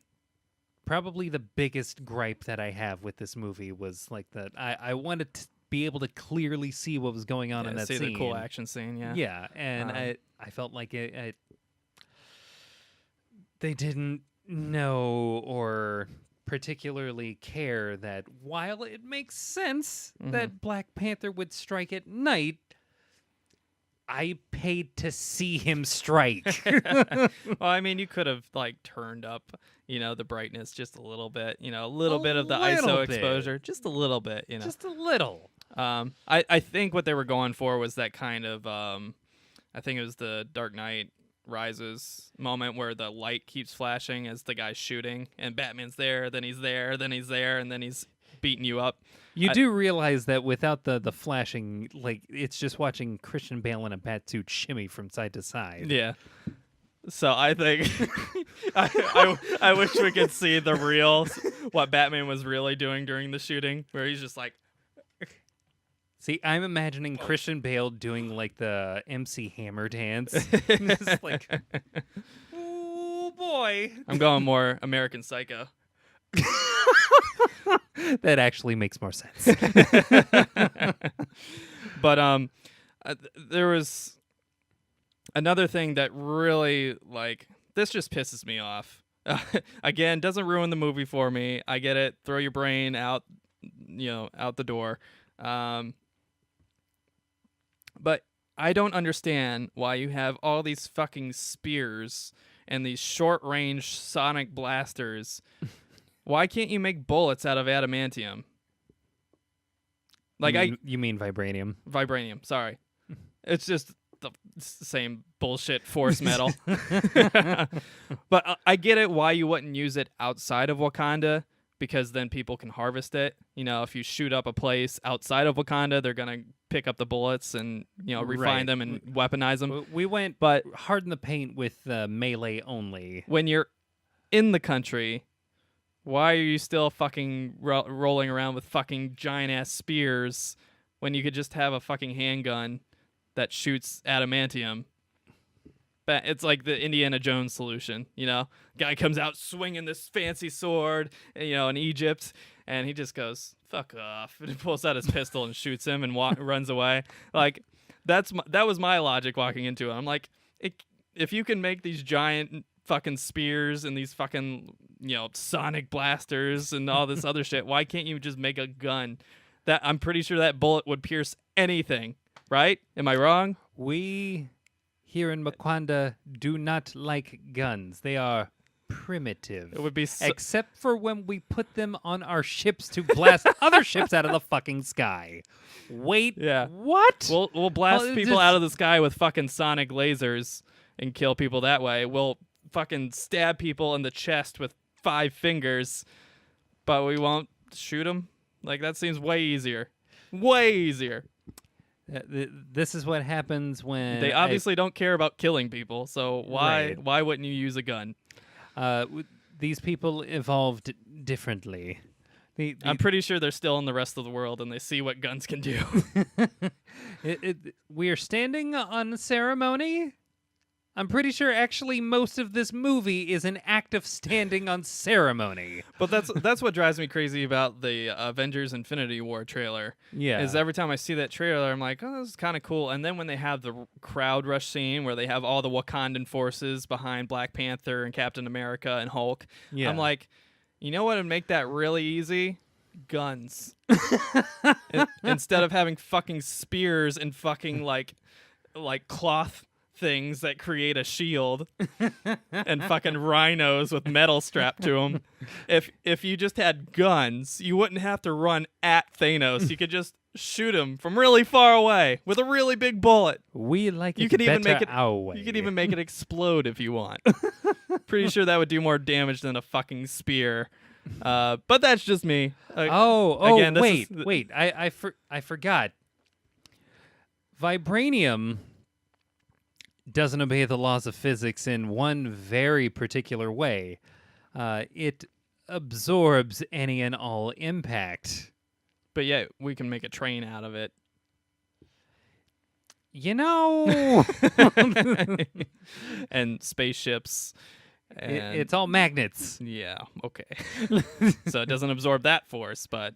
probably the biggest gripe that I have with this movie was like that I wanted to be able to clearly see what was going on in that scene. See the cool action scene, yeah. Yeah, and I felt like they didn't know or particularly care that while it makes sense that Black Panther would strike at night, I paid to see him strike. Well, I mean, you could have like turned up, the brightness just a little bit, a little bit of the ISO exposure, just a little bit, Just a little. I think what they were going for was that kind of, I think it was the Dark Knight Rises moment where the light keeps flashing as the guy's shooting, and Batman's there, then he's there, then he's there, and then he's beating you up. You do realize that without the flashing, like it's just watching Christian Bale in a batsuit shimmy from side to side. Yeah. So I think I wish we could see the real what Batman was really doing during the shooting, where he's just like. See, I'm imagining Christian Bale doing like the MC Hammer dance. It's like, oh boy. I'm going more American Psycho. That actually makes more sense. But there was another thing that really this just pisses me off. Again, doesn't ruin the movie for me. I get it. Throw your brain out, out the door. But I don't understand why you have all these fucking spears and these short-range sonic blasters. Why can't you make bullets out of adamantium? You mean vibranium? Vibranium, sorry. It's just the same bullshit force metal. But I get it why you wouldn't use it outside of Wakanda, because then people can harvest it. If you shoot up a place outside of Wakanda, they're going to pick up the bullets and, refine them and weaponize them. We went hard in the paint with melee only. When you're in the country, why are you still fucking rolling around with fucking giant-ass spears when you could just have a fucking handgun that shoots adamantium? But it's like the Indiana Jones solution, Guy comes out swinging this fancy sword, in Egypt, and he just goes, fuck off, and he pulls out his pistol and shoots him and runs away. Like, that was my logic walking into it. I'm like, if you can make these giant fucking spears and these fucking, sonic blasters and all this other shit, why can't you just make a gun? That I'm pretty sure that bullet would pierce anything, right? Am I wrong? We here in Wakanda do not like guns. They are primitive. It would be except for when we put them on our ships to blast other ships out of the fucking sky. Wait, yeah. What? We'll blast people out of the sky with fucking sonic lasers and kill people that way. We'll fucking stab people in the chest with 5 fingers, but we won't shoot them. Like, that seems way easier. Way easier. This is what happens when they obviously don't care about killing people. So why wouldn't you use a gun? These people evolved differently. I'm pretty sure they're still in the rest of the world and they see what guns can do. We are standing on ceremony. I'm pretty sure actually most of this movie is an act of standing on ceremony. But that's what drives me crazy about the Avengers Infinity War trailer. Yeah. Is every time I see that trailer, I'm like, oh, this is kind of cool. And then when they have the crowd rush scene where they have all the Wakandan forces behind Black Panther and Captain America and Hulk, I'm like, you know what would make that really easy? Guns. Instead of having fucking spears and fucking like cloth things that create a shield and fucking rhinos with metal strapped to them. If you just had guns, you wouldn't have to run at Thanos. You could just shoot him from really far away with a really big bullet. We like it. You could even make it our way. You could even make it explode if you want. Pretty sure that would do more damage than a fucking spear. But that's just me. Again, this wait. I forgot. Vibranium doesn't obey the laws of physics in one very particular way. It absorbs any and all impact. But yeah, we can make a train out of it. You know, and spaceships. And it's all magnets. yeah, okay. So it doesn't absorb that force, but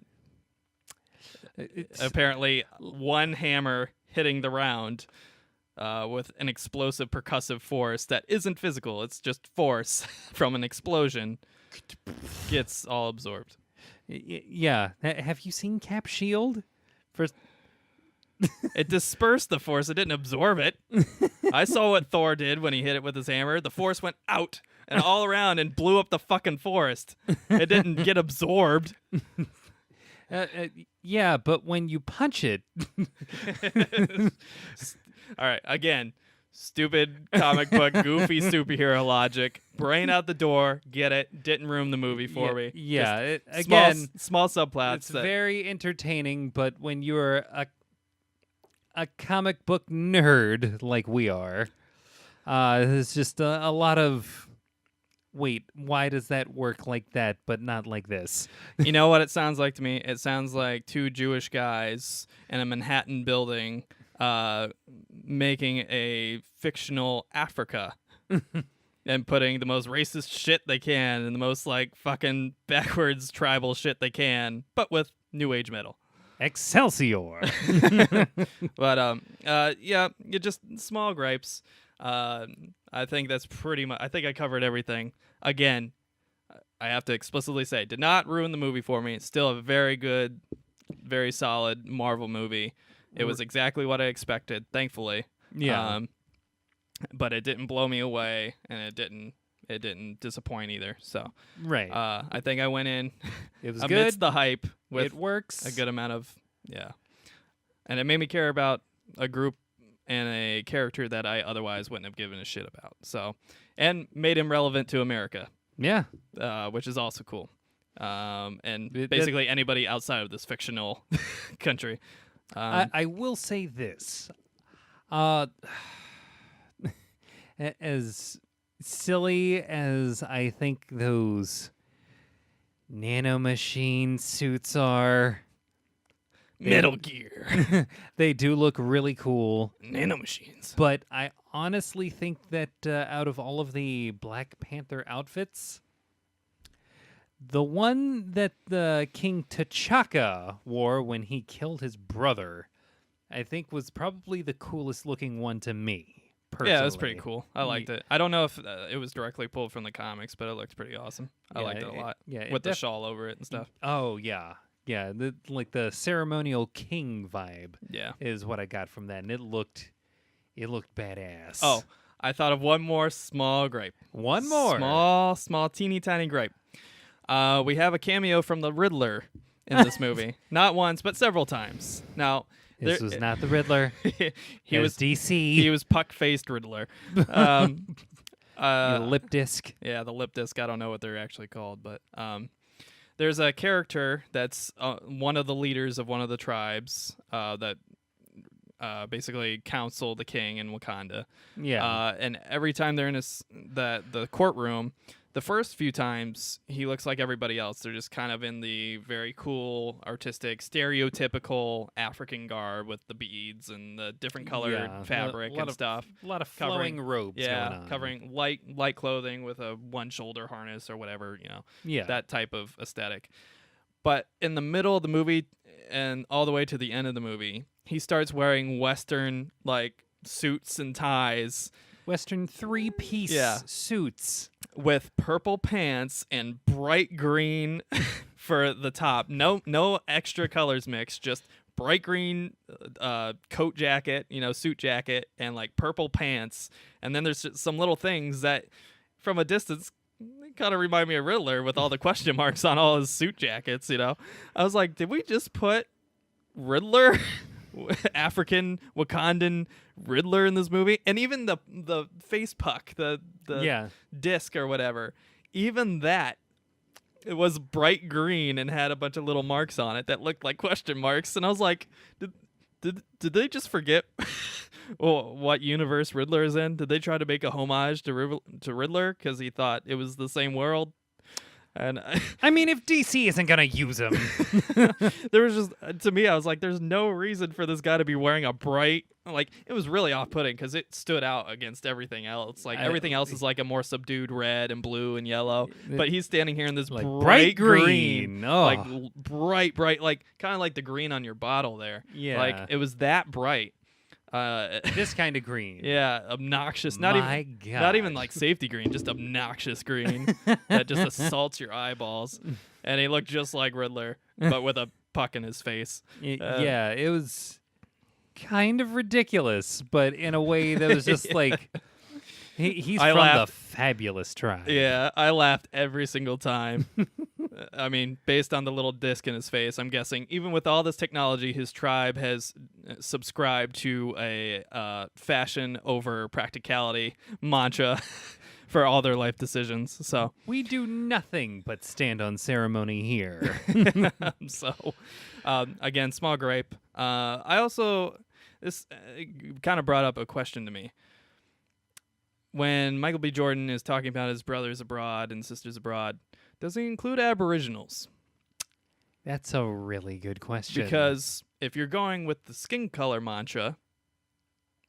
apparently one hammer hitting the round with an explosive percussive force that isn't physical, it's just force from an explosion, gets all absorbed. Yeah. Have you seen Cap Shield? It dispersed the force, it didn't absorb it. I saw what Thor did when he hit it with his hammer. The force went out and all around and blew up the fucking forest. It didn't get absorbed. Yeah, but when you punch it... All right, again, stupid comic book, goofy superhero logic. Brain out the door, get it, didn't ruin the movie for me. Yeah, Again, small subplots. It's very entertaining, but when you're a comic book nerd like we are, there's just a lot of... Wait, why does that work like that, but not like this? You know what it sounds like to me? It sounds like two Jewish guys in a Manhattan building making a fictional Africa and putting the most racist shit they can and the most like fucking backwards tribal shit they can, but with new age metal. Excelsior. But yeah, you just small gripes. I think that's pretty much. I think I covered everything. Again, I have to explicitly say, did not ruin the movie for me. It's still a very good, very solid Marvel movie. It was exactly what I expected, thankfully. Yeah. But it didn't blow me away, and it didn't disappoint either. So right. I think I went in. It was amidst good. the hype with It works. a good amount of and it made me care about a group and a character that I otherwise wouldn't have given a shit about. So, and made him relevant to America. Yeah. Which is also cool. And basically anybody outside of this fictional country. I will say this. As silly as I think those nanomachine suits are, Metal Gear. they do look really cool. Nanomachines. But I honestly think that out of all of the Black Panther outfits, the one that the King T'Chaka wore when he killed his brother, I think was probably the coolest looking one to me, personally. Yeah, it was pretty cool. I liked it. I don't know if it was directly pulled from the comics, but it looked pretty awesome. I liked it a lot. Yeah, with the shawl over it and stuff. Oh, yeah. Yeah, like the ceremonial king vibe is what I got from that, and it looked badass. Oh, I thought of one more small gripe. One more? Small, teeny tiny gripe. We have a cameo from the Riddler in this movie. Not once, but several times. Now, this was not the Riddler. he was DC. He was puck-faced Riddler. Lip disc. Yeah, the lip disc. I don't know what they're actually called, but there's a character that's one of the leaders of one of the tribes that basically counsel the king in Wakanda. Yeah. And every time they're in the courtroom, the first few times he looks like everybody else. They're just kind of in the very cool, artistic, stereotypical African garb with the beads and the different colored fabric and stuff. A lot of flowing robes going on. Covering light clothing with a one shoulder harness or whatever, that type of aesthetic. But in the middle of the movie and all the way to the end of the movie, he starts wearing Western like suits and ties. Western three-piece suits. With purple pants and bright green for the top. No extra colors mixed, just bright green coat jacket, suit jacket, and like purple pants. And then there's some little things that from a distance kind of remind me of Riddler with all the question marks on all his suit jackets, I was like, did we just put Riddler, African Wakandan Riddler in this movie? And even the face puck, the disc or whatever, even that it was bright green and had a bunch of little marks on it that looked like question marks, and I was like, did they just forget what universe Riddler is in? Did they try to make a homage to Riddler because he thought it was the same world? And I mean, if DC isn't gonna use him, there was just to me, I was like, there's no reason for this guy to be wearing a bright, like, it was really off-putting because it stood out against everything else. Like everything else is like a more subdued red and blue and yellow, but he's standing here in this like bright green, Oh. like bright, like kind of like the green on your bottle there. Yeah. Like it was that bright. This kind of green. Yeah, obnoxious. Not even like safety green, just obnoxious green that just assaults your eyeballs. And he looked just like Riddler, but with a puck in his face. Yeah, it was kind of ridiculous, but in a way that was just like he's from the fabulous tribe. Yeah, I laughed every single time. I mean, based on the little disc in his face, I'm guessing even with all this technology, his tribe has subscribed to a fashion over practicality mantra for all their life decisions. So we do nothing but stand on ceremony here. So, again, small gripe. I also, this kind of brought up a question to me. When Michael B. Jordan is talking about his brothers abroad and sisters abroad, does he include Aboriginals? That's a really good question. Because if you're going with the skin color mantra,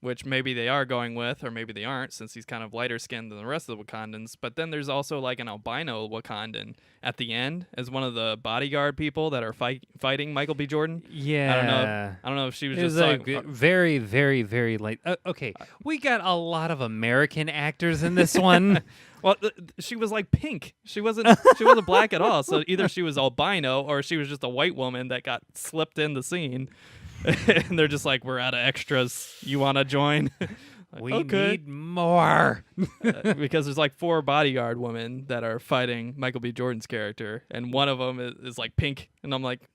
which maybe they are going with, or maybe they aren't, since he's kind of lighter skinned than the rest of the Wakandans. But then there's also like an albino Wakandan at the end as one of the bodyguard people that are fighting Michael B. Jordan. Yeah, I don't know if she was it just was very, very, very light. Okay, we got a lot of American actors in this one. Well, she was like pink. She wasn't black at all. So either she was albino or she was just a white woman that got slipped in the scene. And they're just like, we're out of extras. You want to join? Like, we okay. need more. Because there's like 4 bodyguard women that are fighting Michael B. Jordan's character. And one of them is like pink. And I'm like,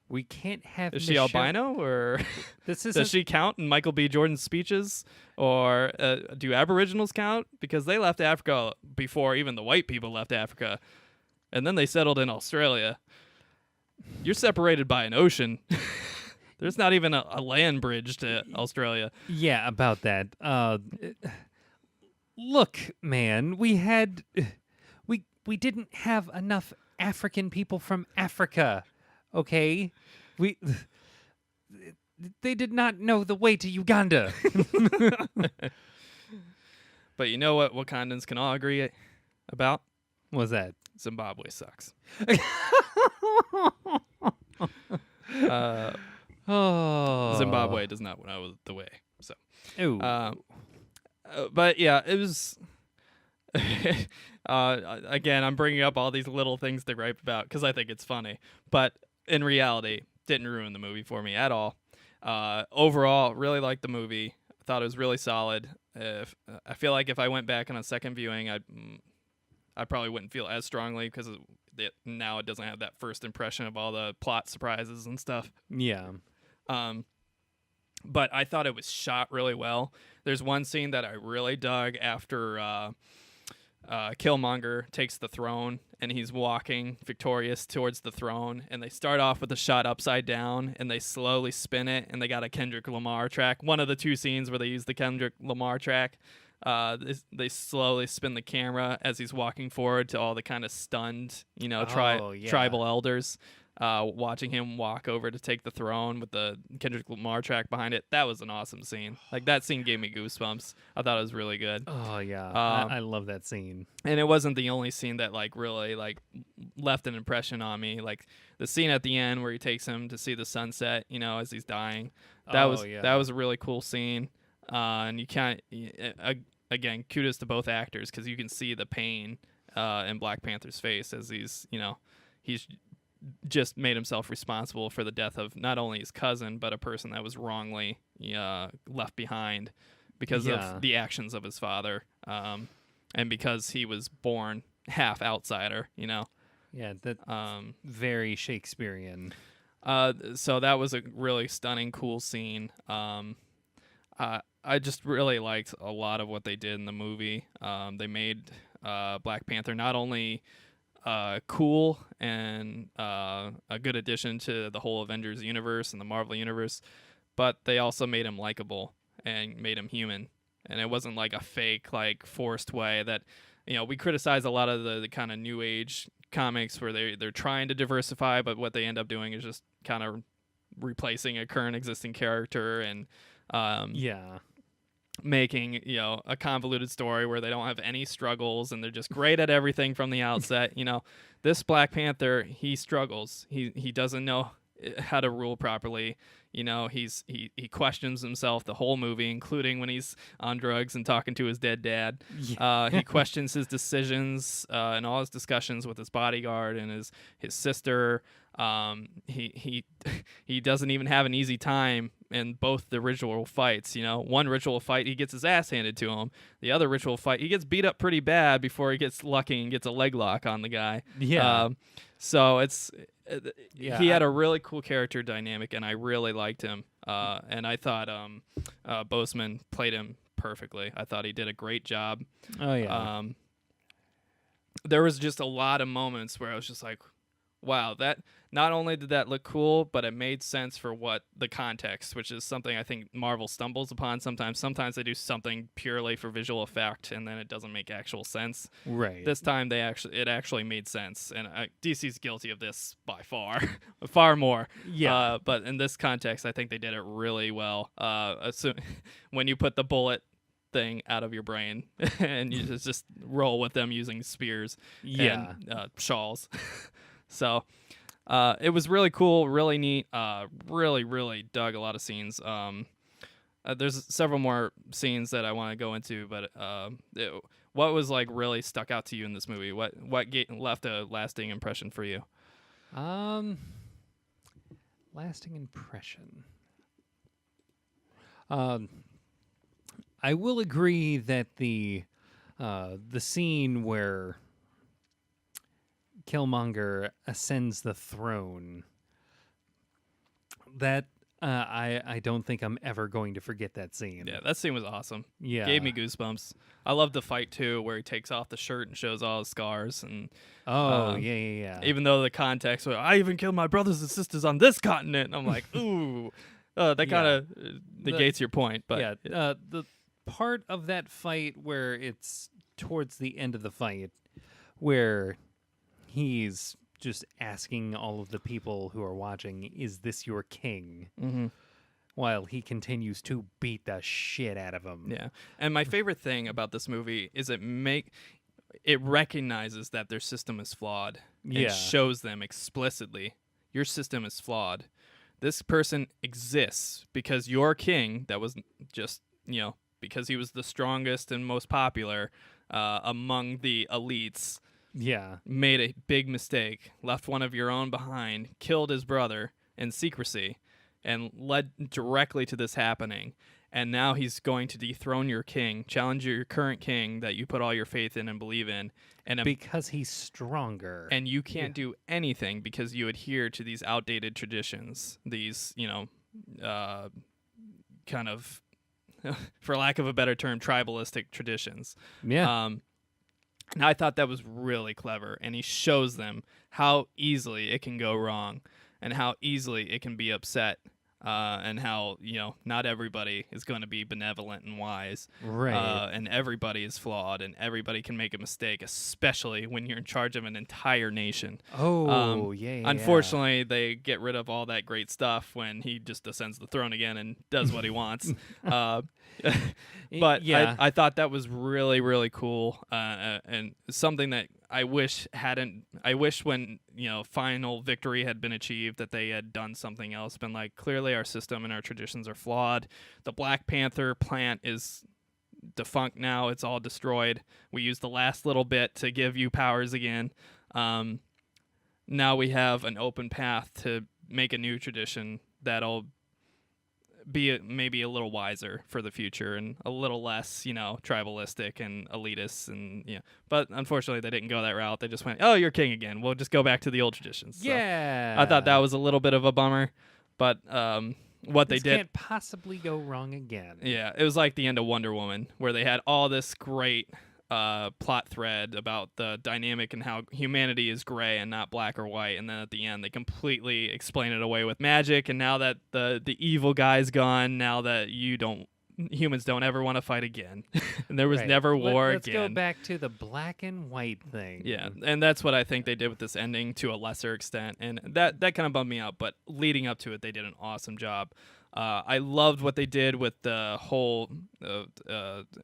we can't have is she albino? Or does she count in Michael B. Jordan's speeches? Or do Aboriginals count? Because they left Africa before even the white people left Africa. And then they settled in Australia. You're separated by an ocean. There's not even a land bridge to Australia. Yeah, about that. Look, man, we didn't have enough African people from Africa. Okay, they did not know the way to Uganda. But you know what Wakandans can all agree about? What was that? Zimbabwe sucks. Zimbabwe does not know the way. So, but yeah, it was. Again, I'm bringing up all these little things to gripe about because I think it's funny, but in reality, didn't ruin the movie for me at all. Overall, really liked the movie. I thought it was really solid. I feel like if I went back on a second viewing, I probably wouldn't feel as strongly because now it doesn't have that first impression of all the plot surprises and stuff. Yeah. But I thought it was shot really well. There's one scene that I really dug after Killmonger takes the throne and he's walking victorious towards the throne, and they start off with the shot upside down and they slowly spin it, and they got a Kendrick Lamar track. One of the 2 scenes where they use the Kendrick Lamar track. They slowly spin the camera as he's walking forward to all the kind of stunned, tribal elders, watching him walk over to take the throne with the Kendrick Lamar track behind it. That was an awesome scene. Like, that scene gave me goosebumps. I thought it was really good. Oh yeah, I love that scene. And it wasn't the only scene that like really like left an impression on me. Like the scene at the end where he takes him to see the sunset, as he's dying. That was a really cool scene. And you can't. Again, kudos to both actors because you can see the pain in Black Panther's face as he's just made himself responsible for the death of not only his cousin but a person that was wrongly left behind because of the actions of his father, and because he was born half outsider. Yeah, that very Shakespearean. So that was a really stunning, cool scene. I just really liked a lot of what they did in the movie. They made Black Panther not only cool and a good addition to the whole Avengers universe and the Marvel universe, but they also made him likable and made him human. And it wasn't like a fake, like forced way that, we criticize a lot of the kind of new age comics where they're trying to diversify, but what they end up doing is just kind of replacing a current existing character and making a convoluted story where they don't have any struggles and they're just great at everything from the outset. This Black Panther, he struggles. He doesn't know how to rule properly. He questions himself the whole movie, including when he's on drugs and talking to his dead dad. He questions his decisions and all his discussions with his bodyguard and his sister. He doesn't even have an easy time in both the ritual fights. One ritual fight, he gets his ass handed to him. The other ritual fight, he gets beat up pretty bad before he gets lucky and gets a leg lock on the guy. So he had a really cool character dynamic, and I really liked him. And I thought Boseman played him perfectly. I thought he did a great job. Oh yeah. There was just a lot of moments where I was just like, wow, that not only did that look cool, but it made sense for what the context, which is something I think Marvel stumbles upon sometimes. Sometimes they do something purely for visual effect, and then it doesn't make actual sense. Right. This time it actually made sense, and DC's guilty of this by far, far more. Yeah. But in this context, I think they did it really well. When you put the bullet thing out of your brain and you just roll with them using spears and shawls. So it was really cool, really neat, really dug a lot of scenes. There's several more scenes that I want to go into, but what was like really stuck out to you in this movie? What left a lasting impression for you? Lasting impression. I will agree that the scene where Killmonger ascends the throne, that I don't think I'm ever going to forget that scene. Yeah, that scene was awesome. Yeah. Gave me goosebumps. I loved the fight too, where he takes off the shirt and shows all his scars. And yeah. Even though the context, I even killed my brothers and sisters on this continent. I'm like, ooh, that kind of negates your point. But the part of that fight where it's towards the end of the fight, where he's just asking all of the people who are watching, "Is this your king?" Mm-hmm. While he continues to beat the shit out of him. Yeah, and my favorite thing about this movie is it recognizes that their system is flawed. Yeah. It shows them explicitly, your system is flawed. This person exists because your king, that was just, because he was the strongest and most popular among the elites, made a big mistake, left one of your own behind, killed his brother in secrecy, and led directly to this happening. And now he's going to dethrone your king, challenge your current king that you put all your faith in and believe in. And because he's stronger. And you can't do anything because you adhere to these outdated traditions, these, kind of, for lack of a better term, tribalistic traditions. Yeah. And I thought that was really clever. And he shows them how easily it can go wrong and how easily it can be upset. And how, not everybody is going to be benevolent and wise. Right. And everybody is flawed and everybody can make a mistake, especially when you're in charge of an entire nation. Oh, Unfortunately, they get rid of all that great stuff when he just ascends the throne again and does what he wants. But yeah. I thought that was really, really cool. And something that I wish when, final victory had been achieved, that they had done something else, been like, clearly our system and our traditions are flawed. The Black Panther plant is defunct now. It's all destroyed. We used the last little bit to give you powers again. Now we have an open path to make a new tradition that'll be maybe a little wiser for the future and a little less, tribalistic and elitist, and But unfortunately, they didn't go that route. They just went, "Oh, you're king again. We'll just go back to the old traditions." So yeah. I thought that was a little bit of a bummer, but what they did can't possibly go wrong again. Yeah, it was like the end of Wonder Woman, where they had all this great plot thread about the dynamic and how humanity is gray and not black or white, and then at the end they completely explain it away with magic, and now that the evil guy's gone, now that humans don't ever want to fight again. And there was Right. never war Let's again. go back to the black and white thing. Yeah, and that's what I think they did with this ending to a lesser extent, and that kind of bummed me out. But leading up to it, they did an awesome job. I loved what they did with the whole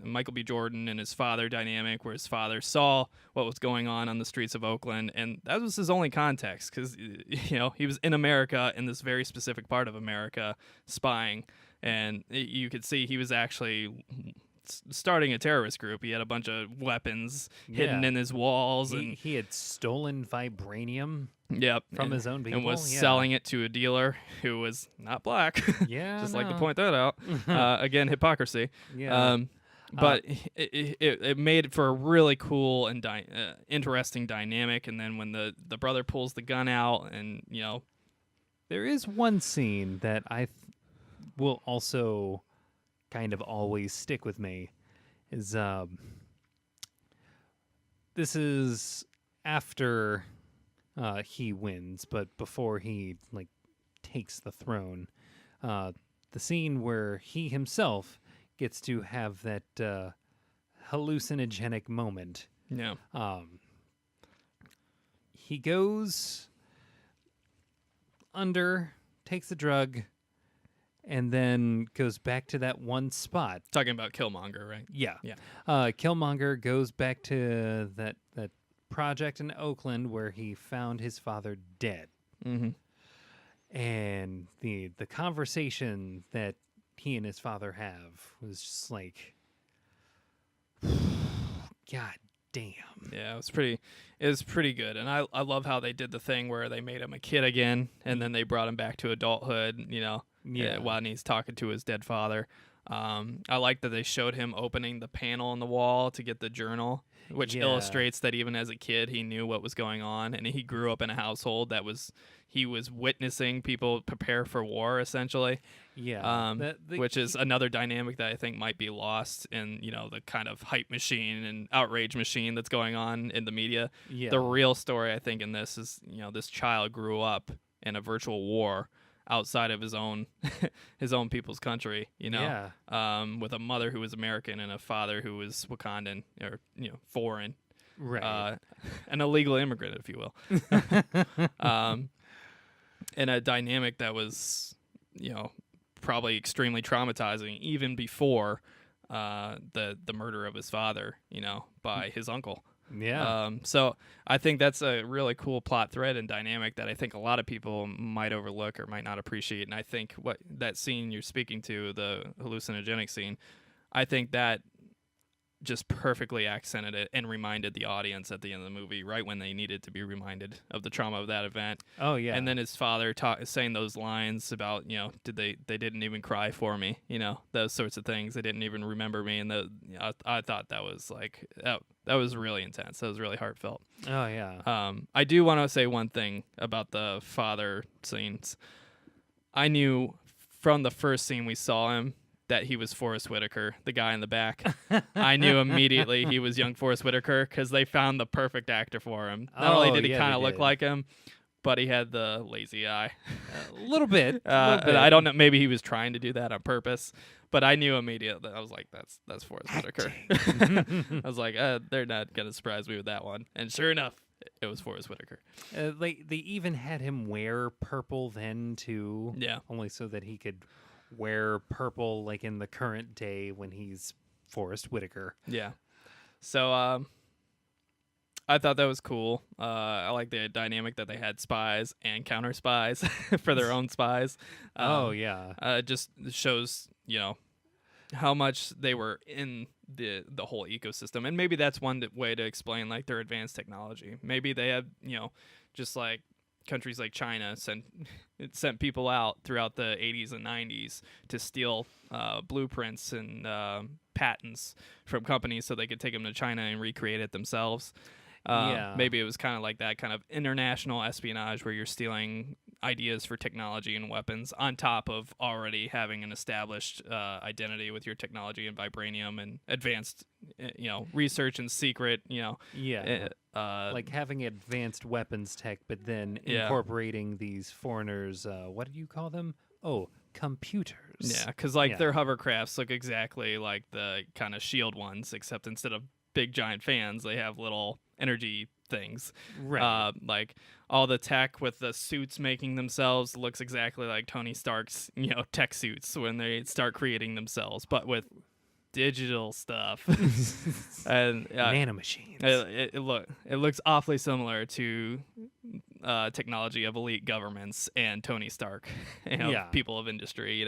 Michael B. Jordan and his father dynamic, where his father saw what was going on the streets of Oakland, and that was his only context, because he was in America, in this very specific part of America, spying, and you could see he was actually starting a terrorist group. He had a bunch of weapons hidden in his walls, and he had stolen vibranium from his own people and was selling it to a dealer who was not black. Yeah, just like to point that out. Again, hypocrisy. Yeah. But it made for a really cool and interesting dynamic. And then when the brother pulls the gun out, and there is one scene that I will also kind of always stick with me, is this is after he wins, but before he takes the throne. The scene where he himself gets to have that hallucinogenic moment. Yeah. He goes under, takes a drug, and then goes back to that one spot. Talking about Killmonger, right? Yeah. Yeah. Killmonger goes back to that project in Oakland where he found his father dead. Mm-hmm. And the conversation that he and his father have was just like, God damn. Yeah, it was pretty good. And I love how they did the thing where they made him a kid again, and then they brought him back to adulthood, while he's talking to his dead father. I like that they showed him opening the panel on the wall to get the journal, which illustrates that even as a kid, he knew what was going on, and he grew up in a household he was witnessing people prepare for war, essentially. Yeah. Which is another dynamic that I think might be lost in, the kind of hype machine and outrage machine that's going on in the media. Yeah. The real story, I think, in this is, this child grew up in a virtual war outside of his own people's country, with a mother who was American and a father who was Wakandan, or foreign, right? An illegal immigrant, if you will. And a dynamic that was probably extremely traumatizing even before the murder of his father, by his uncle. Yeah. So I think that's a really cool plot thread and dynamic that I think a lot of people might overlook or might not appreciate. And I think what that scene you're speaking to, the hallucinogenic scene, I think that just perfectly accented it and reminded the audience at the end of the movie, right when they needed to be reminded of the trauma of that event. Oh yeah. And then his father saying those lines about, they didn't even cry for me, those sorts of things. They didn't even remember me. And I thought that was that was really intense. That was really heartfelt. Oh yeah. I do want to say one thing about the father scenes. I knew from the first scene we saw him that he was Forrest Whitaker, the guy in the back. I knew immediately he was young Forrest Whitaker because they found the perfect actor for him. Not only did he kind of look like him, but he had the lazy eye. A little bit. And I don't know, maybe he was trying to do that on purpose, but I knew immediately. I was like, that's Forrest Whitaker. I was like, they're not going to surprise me with that one. And sure enough, it was Forrest Whitaker. They even had him wear purple then, too. Yeah. Only so that he could wear purple like in the current day when he's Forrest Whitaker. Yeah. So I thought that was cool. I like the dynamic that they had spies and counter spies for their own spies. Oh yeah. It just shows, how much they were in the whole ecosystem. And maybe that's one way to explain like their advanced technology. Maybe they have, just like countries like China sent people out throughout the 80s and 90s to steal blueprints and patents from companies so they could take them to China and recreate it themselves. Maybe it was kind of like that kind of international espionage where you're stealing ideas for technology and weapons on top of already having an established identity with your technology and vibranium and advanced, research and secret, like having advanced weapons tech, but then incorporating these foreigners. What do you call them? Oh, computers. Yeah, because their hovercrafts look exactly like the kind of shield ones, except instead of big giant fans, they have little energy things. Right. Like all the tech with the suits making themselves looks exactly like Tony Stark's, tech suits when they start creating themselves, but with digital stuff. And nanomachines. It looks awfully similar to technology of elite governments and Tony Stark, people of industry,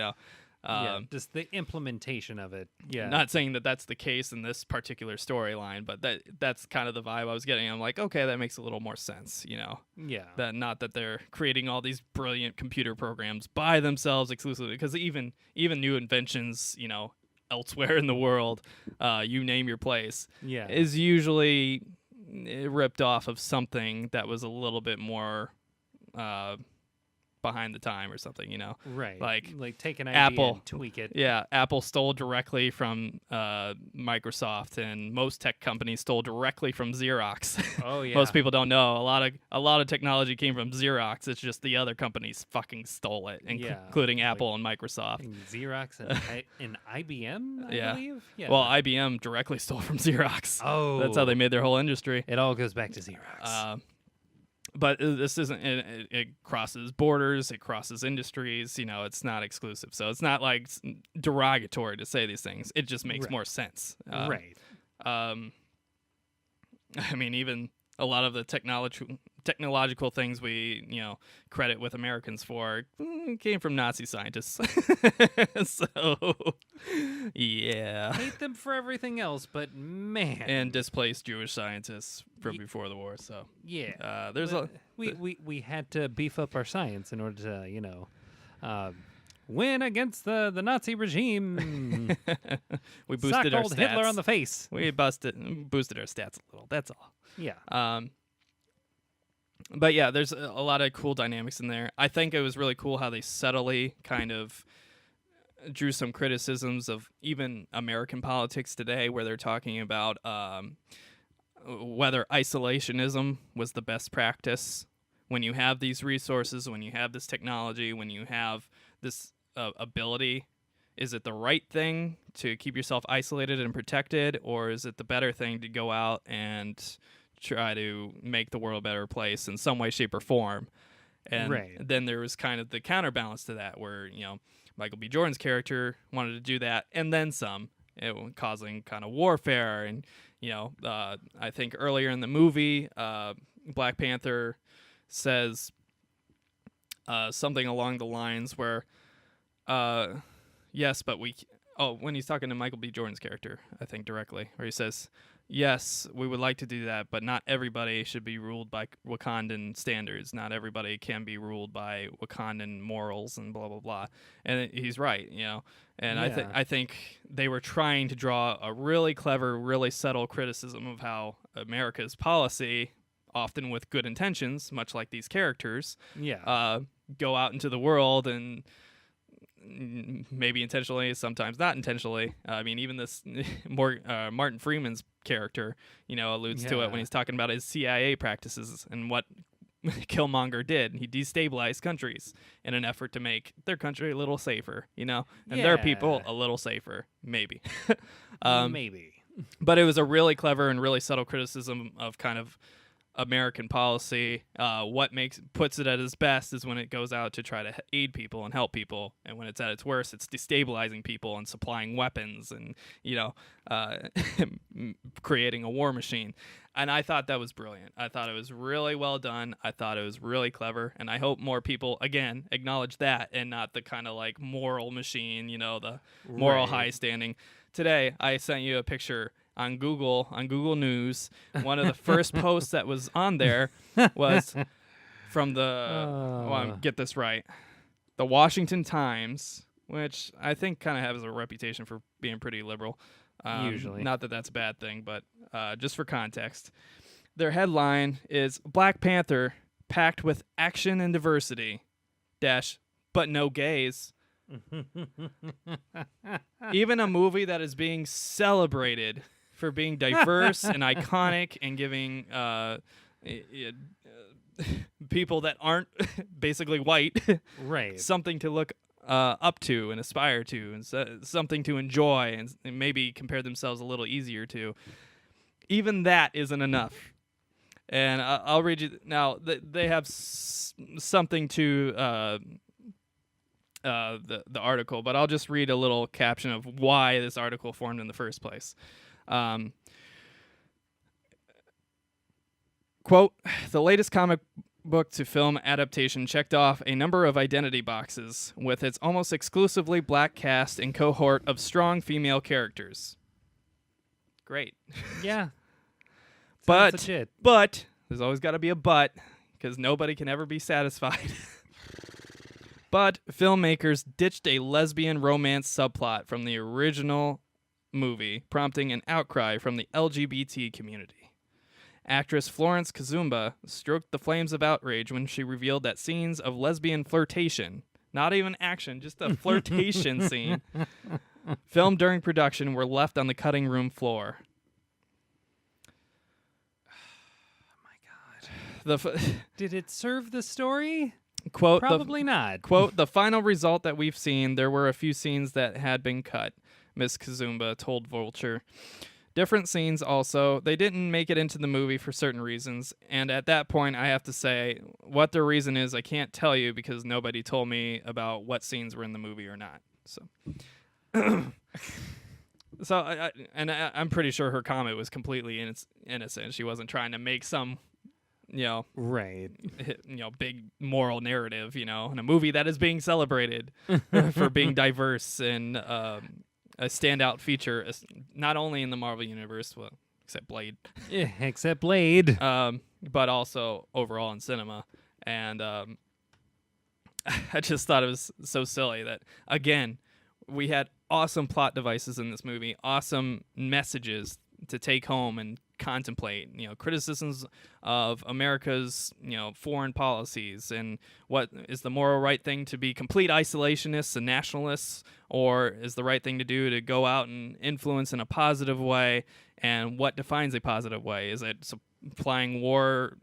just the implementation of it. Yeah. Not saying that that's the case in this particular storyline, but that's kind of the vibe I was getting. I'm like, okay, that makes a little more sense, Yeah. That not that they're creating all these brilliant computer programs by themselves exclusively, because even new inventions, elsewhere in the world, you name your place, is usually ripped off of something that was a little bit more behind the time or something, Right. Like take an idea Apple, and tweak it. Yeah, Apple stole directly from Microsoft, and most tech companies stole directly from Xerox. Oh yeah. Most people don't know a lot of technology came from Xerox. It's just the other companies fucking stole it, including Apple and Microsoft. And Xerox and IBM, I believe. Yeah. Well, IBM directly stole from Xerox. Oh, that's how they made their whole industry. It all goes back to Xerox. But this isn't. It crosses borders. It crosses industries. It's not exclusive. So it's not like derogatory to say these things. It just makes more sense. Right. I mean, even a lot of the technological things we credit with Americans for came from Nazi scientists. So yeah, hate them for everything else, but man, and displaced Jewish scientists from before the war. So there's we had to beef up our science in order to win against the Nazi regime. We boosted our old stats. Hitler on the face. We boosted our stats a little. That's all. Yeah. But yeah, there's a lot of cool dynamics in there. I think it was really cool how they subtly kind of drew some criticisms of even American politics today, where they're talking about whether isolationism was the best practice when you have these resources, when you have this technology, when you have this ability. Is it the right thing to keep yourself isolated and protected, or is it the better thing to go out and try to make the world a better place in some way, shape, or form? And then there was kind of the counterbalance to that, where Michael B. Jordan's character wanted to do that and then some, causing kind of warfare. And I think earlier in the movie, Black Panther says something along the lines where yes, but when he's talking to Michael B. Jordan's character, I think directly, where he says, yes, we would like to do that, but not everybody should be ruled by Wakandan standards. Not everybody can be ruled by Wakandan morals and blah, blah, blah. And he's right, And I think they were trying to draw a really clever, really subtle criticism of how America's policy, often with good intentions, much like these characters, go out into the world and maybe intentionally, sometimes not intentionally. I mean, even this Martin Freeman's character, alludes to it when he's talking about his CIA practices and what Killmonger did. He destabilized countries in an effort to make their country a little safer, and their people a little safer, maybe. Maybe. But it was a really clever and really subtle criticism of kind of American policy. What puts it at its best is when it goes out to try to aid people and help people, and when it's at its worst, it's destabilizing people and supplying weapons and creating a war machine. And I thought that was brilliant. I thought it was really well done. I thought it was really clever, and I hope more people again acknowledge that and not the kind of like moral machine, the moral high standing. Today I sent you a picture on Google News. One of the first posts that was on there was from get this right, the Washington Times, which I think kind of has a reputation for being pretty liberal. Usually. Not that that's a bad thing, but just for context. Their headline is Black Panther packed with action and diversity, dash, but no gays. Even a movie that is being celebrated for being diverse and iconic and giving people that aren't basically white Right. something to look up to and aspire to, and something to enjoy, and maybe compare themselves a little easier to. Even that isn't enough. And I'll read you now. They have something to the article, but I'll just read a little caption of why this article formed in the first place. Quote, the latest comic book to film adaptation checked off a number of identity boxes with its almost exclusively black cast and cohort of strong female characters. Great. Yeah. But legit. there's always got to be a but, because nobody can ever be satisfied. But filmmakers ditched a lesbian romance subplot from the original movie, prompting an outcry from the LGBT community. Actress Florence Kazumba stroked the flames of outrage when she revealed that scenes of lesbian flirtation, not even action, just a flirtation scene, filmed during production were left on the cutting room floor. Did it serve the story? Quote, Probably not. Quote, the final result that we've seen, there were a few scenes that had been cut, Miss Kazumba told Vulture. Different scenes also. They didn't make it into the movie for certain reasons, and at that point I have to say what the reason is I can't tell you because nobody told me about what scenes were in the movie or not. So I'm pretty sure her comment was completely innocent. She wasn't trying to make some right, big moral narrative, in a movie that is being celebrated for being diverse and a standout feature, not only in the Marvel Universe, well, except Blade. Yeah, except Blade. But also overall in cinema. And I just thought it was so silly that, again, we had awesome plot devices in this movie, awesome messages to take home and contemplate, criticisms of America's, foreign policies and what is the moral right thing to be complete isolationists and nationalists, or is the right thing to do to go out and influence in a positive way, and what defines a positive way? Is it supplying war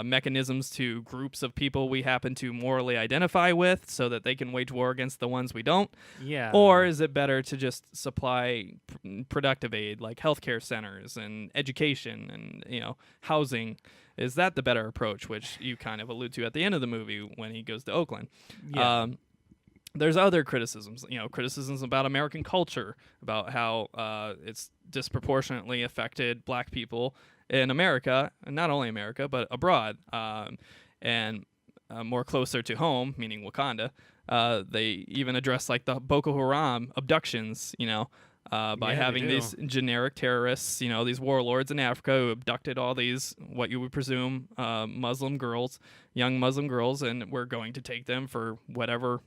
mechanisms to groups of people we happen to morally identify with so that they can wage war against the ones we don't? Yeah. Or is it better to just supply productive aid like healthcare centers and education and, housing? Is that the better approach, which you kind of allude to at the end of the movie when he goes to Oakland? Yeah. There's other criticisms, criticisms about American culture, about how it's disproportionately affected black people in America, and not only America, but abroad, and more closer to home, meaning Wakanda. They even address like the Boko Haram abductions, by having these generic terrorists, these warlords in Africa who abducted all these, what you would presume, Muslim girls, young Muslim girls, and were going to take them for whatever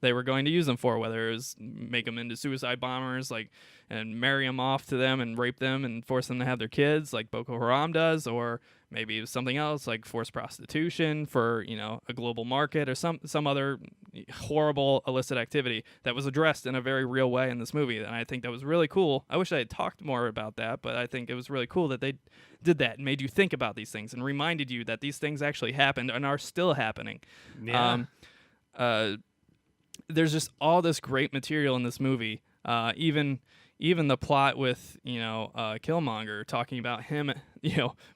they were going to use them for, whether it was make them into suicide bombers, and marry them off to them and rape them and force them to have their kids like Boko Haram does, or maybe it was something else like forced prostitution for, a global market, or some other horrible illicit activity that was addressed in a very real way in this movie. And I think that was really cool. I wish I had talked more about that, but I think it was really cool that they did that and made you think about these things and reminded you that these things actually happened and are still happening. Yeah. There's just all this great material in this movie. Even the plot with Killmonger, talking about him,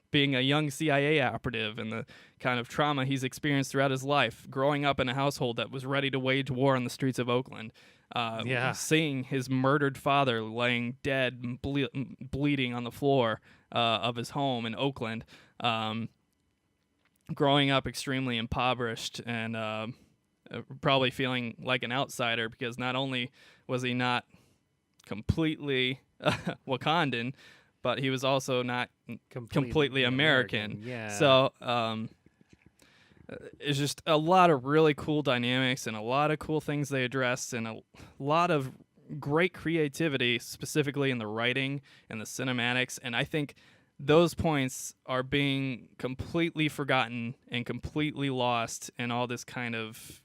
being a young CIA operative and the kind of trauma he's experienced throughout his life, growing up in a household that was ready to wage war on the streets of Oakland. Seeing his murdered father laying dead and bleeding on the floor of his home in Oakland. Growing up extremely impoverished and probably feeling like an outsider, because not only was he not completely Wakandan, but he was also not completely American. Yeah. So it's just a lot of really cool dynamics and a lot of cool things they addressed, and a lot of great creativity, specifically in the writing and the cinematics. And I think those points are being completely forgotten and completely lost in all this kind of,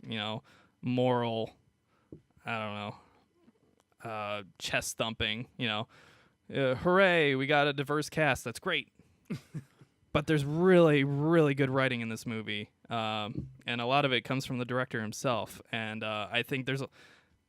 moral, I don't know, chest thumping, hooray, we got a diverse cast. That's great. But there's really, really good writing in this movie. And a lot of it comes from the director himself. And I think there's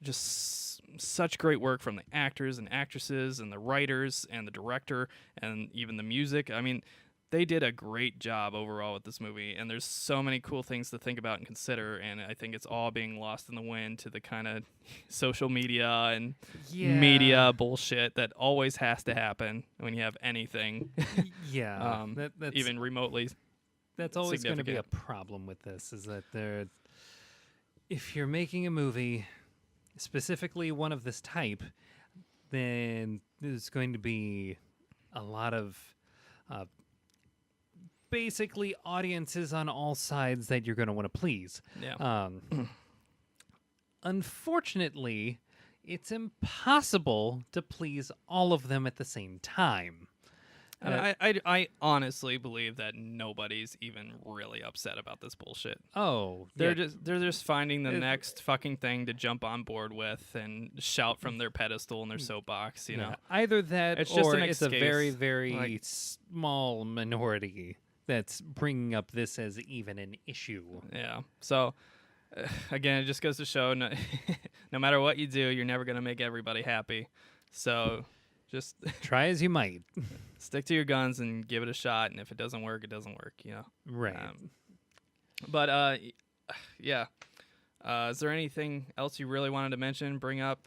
just such great work from the actors and actresses and the writers and the director and even the music. I mean, they did a great job overall with this movie, and there's so many cool things to think about and consider, and I think it's all being lost in the wind to the kind of social media and media bullshit that always has to happen when you have anything that's even remotely that's always going to be a problem with this, is that if you're making a movie, specifically one of this type, then there's going to be a lot of basically audiences on all sides that you're going to want to please. Yeah. Unfortunately, it's impossible to please all of them at the same time. And I honestly believe that nobody's even really upset about this bullshit. Oh, they're just finding the next fucking thing to jump on board with and shout from their pedestal and their soapbox. You know, either that it's just or an it's a excuse. very, very small minority that's bringing up this as even an issue. Yeah. So again, it just goes to show no matter what you do, you're never gonna make everybody happy. So just try as you might. Stick to your guns and give it a shot. And if it doesn't work, it doesn't work. Right. But yeah. Is there anything else you really wanted to mention? Bring up?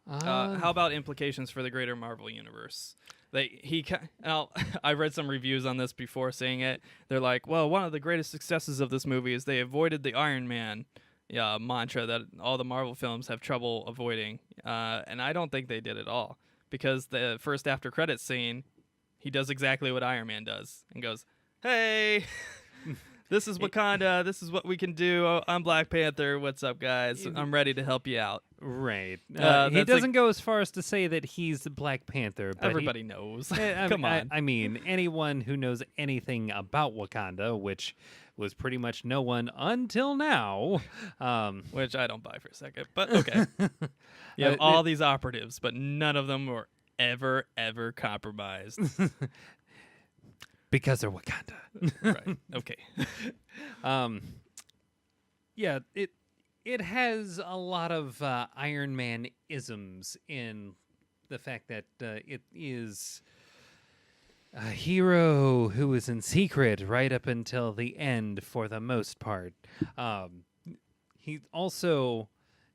How about implications for the greater Marvel universe? I read some reviews on this before seeing it. They're like, well, one of the greatest successes of this movie is they avoided the Iron Man mantra that all the Marvel films have trouble avoiding. And I don't think they did at all, because the first after credits scene, he does exactly what Iron Man does and goes, hey, this is Wakanda. This is what we can do. I'm Black Panther. What's up, guys? I'm ready to help you out. Right. He doesn't go as far as to say that he's the Black Panther. But everybody knows. Come on. I mean, anyone who knows anything about Wakanda, which was pretty much no one until now. Which I don't buy for a second, but okay. You have all these operatives, but none of them were ever compromised. Because they're Wakanda. Right. Okay. Yeah, it has a lot of Iron Man isms in the fact that it is a hero who is in secret right up until the end for the most part. He's also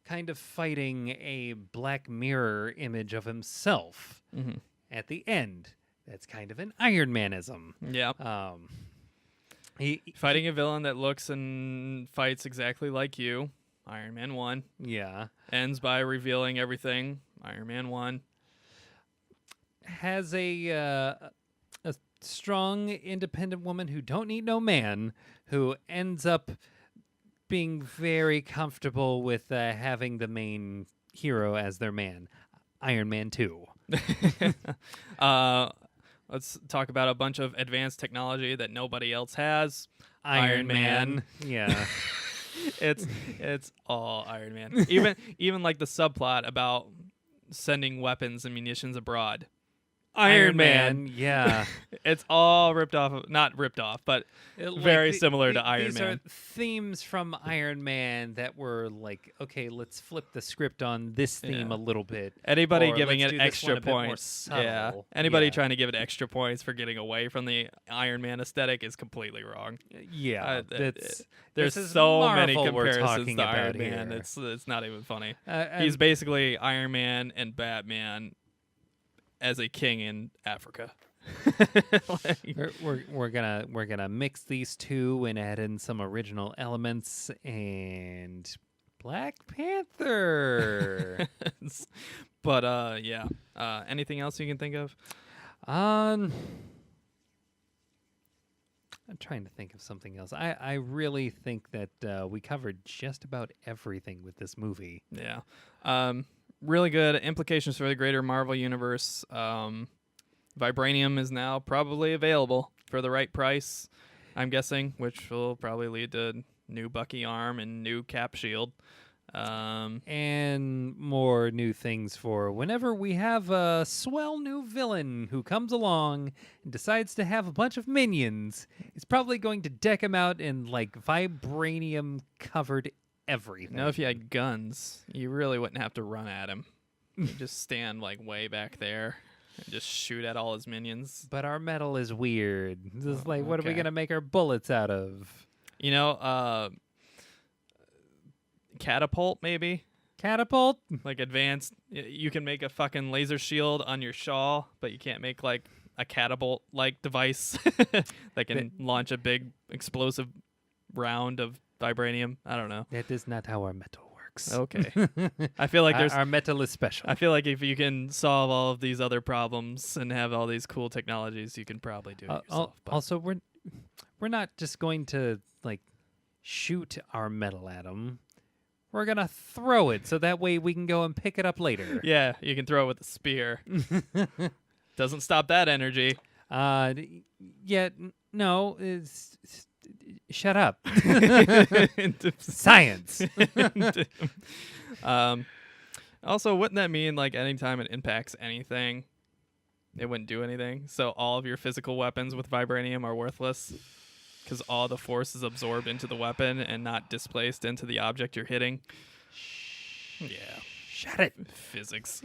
kind of fighting a Black Mirror image of himself at the end. That's kind of an Iron Manism. Yeah. He fighting a villain that looks and fights exactly like you. Iron Man 1. Yeah. Ends by revealing everything. Iron Man 1. Has a strong, independent woman who don't need no man, who ends up being very comfortable with having the main hero as their man. Iron Man 2. Let's talk about a bunch of advanced technology that nobody else has. Iron Man. Yeah. It's all Iron Man. Even like the subplot about sending weapons and munitions abroad. Iron Man. Yeah. It's all not ripped off, but very similar to Iron these Man. These are themes from Iron Man that were like, okay, let's flip the script on this theme a little bit. Anybody or giving let's it do this extra one a bit more points. subtle. Anybody trying to give it extra points for getting away from the Iron Man aesthetic is completely wrong. Yeah. There's so many comparisons to Iron Man. It's not even funny. He's basically Iron Man and Batman as a king in Africa. we're gonna mix these two and add in some original elements and Black Panther. But anything else you can think of? I'm trying to think of something else. I really think that we covered just about everything with this movie. Yeah. Really good implications for the greater Marvel universe. Vibranium is now probably available for the right price, I'm guessing, which will probably lead to new Bucky arm and new Cap shield. And more new things for whenever we have a swell new villain who comes along and decides to have a bunch of minions. He's probably going to deck him out in like vibranium covered everything. Now, if you had guns, you really wouldn't have to run at him. You'd just stand like way back there and just shoot at all his minions. But our metal is weird. This is like, what are we okay. going to make our bullets out of? You know, catapult maybe? Catapult? Like advanced. You can make a fucking laser shield on your shawl, but you can't make like a catapult-like device that can launch a big explosive round of vibranium. I don't know. That is not how our metal works. Okay. I feel like there's our metal is special. I feel like if you can solve all of these other problems and have all these cool technologies, you can probably do it yourself. But Also, we're not just going to like shoot our metal at them. We're gonna throw it so that way we can go and pick it up later. yeah, you can throw it with a spear. Doesn't stop that energy. No. Shut up. Science. Also, wouldn't that mean like anytime it impacts anything, it wouldn't do anything? So all of your physical weapons with vibranium are worthless because all the force is absorbed into the weapon and not displaced into the object you're hitting. Yeah. Shut it. Physics.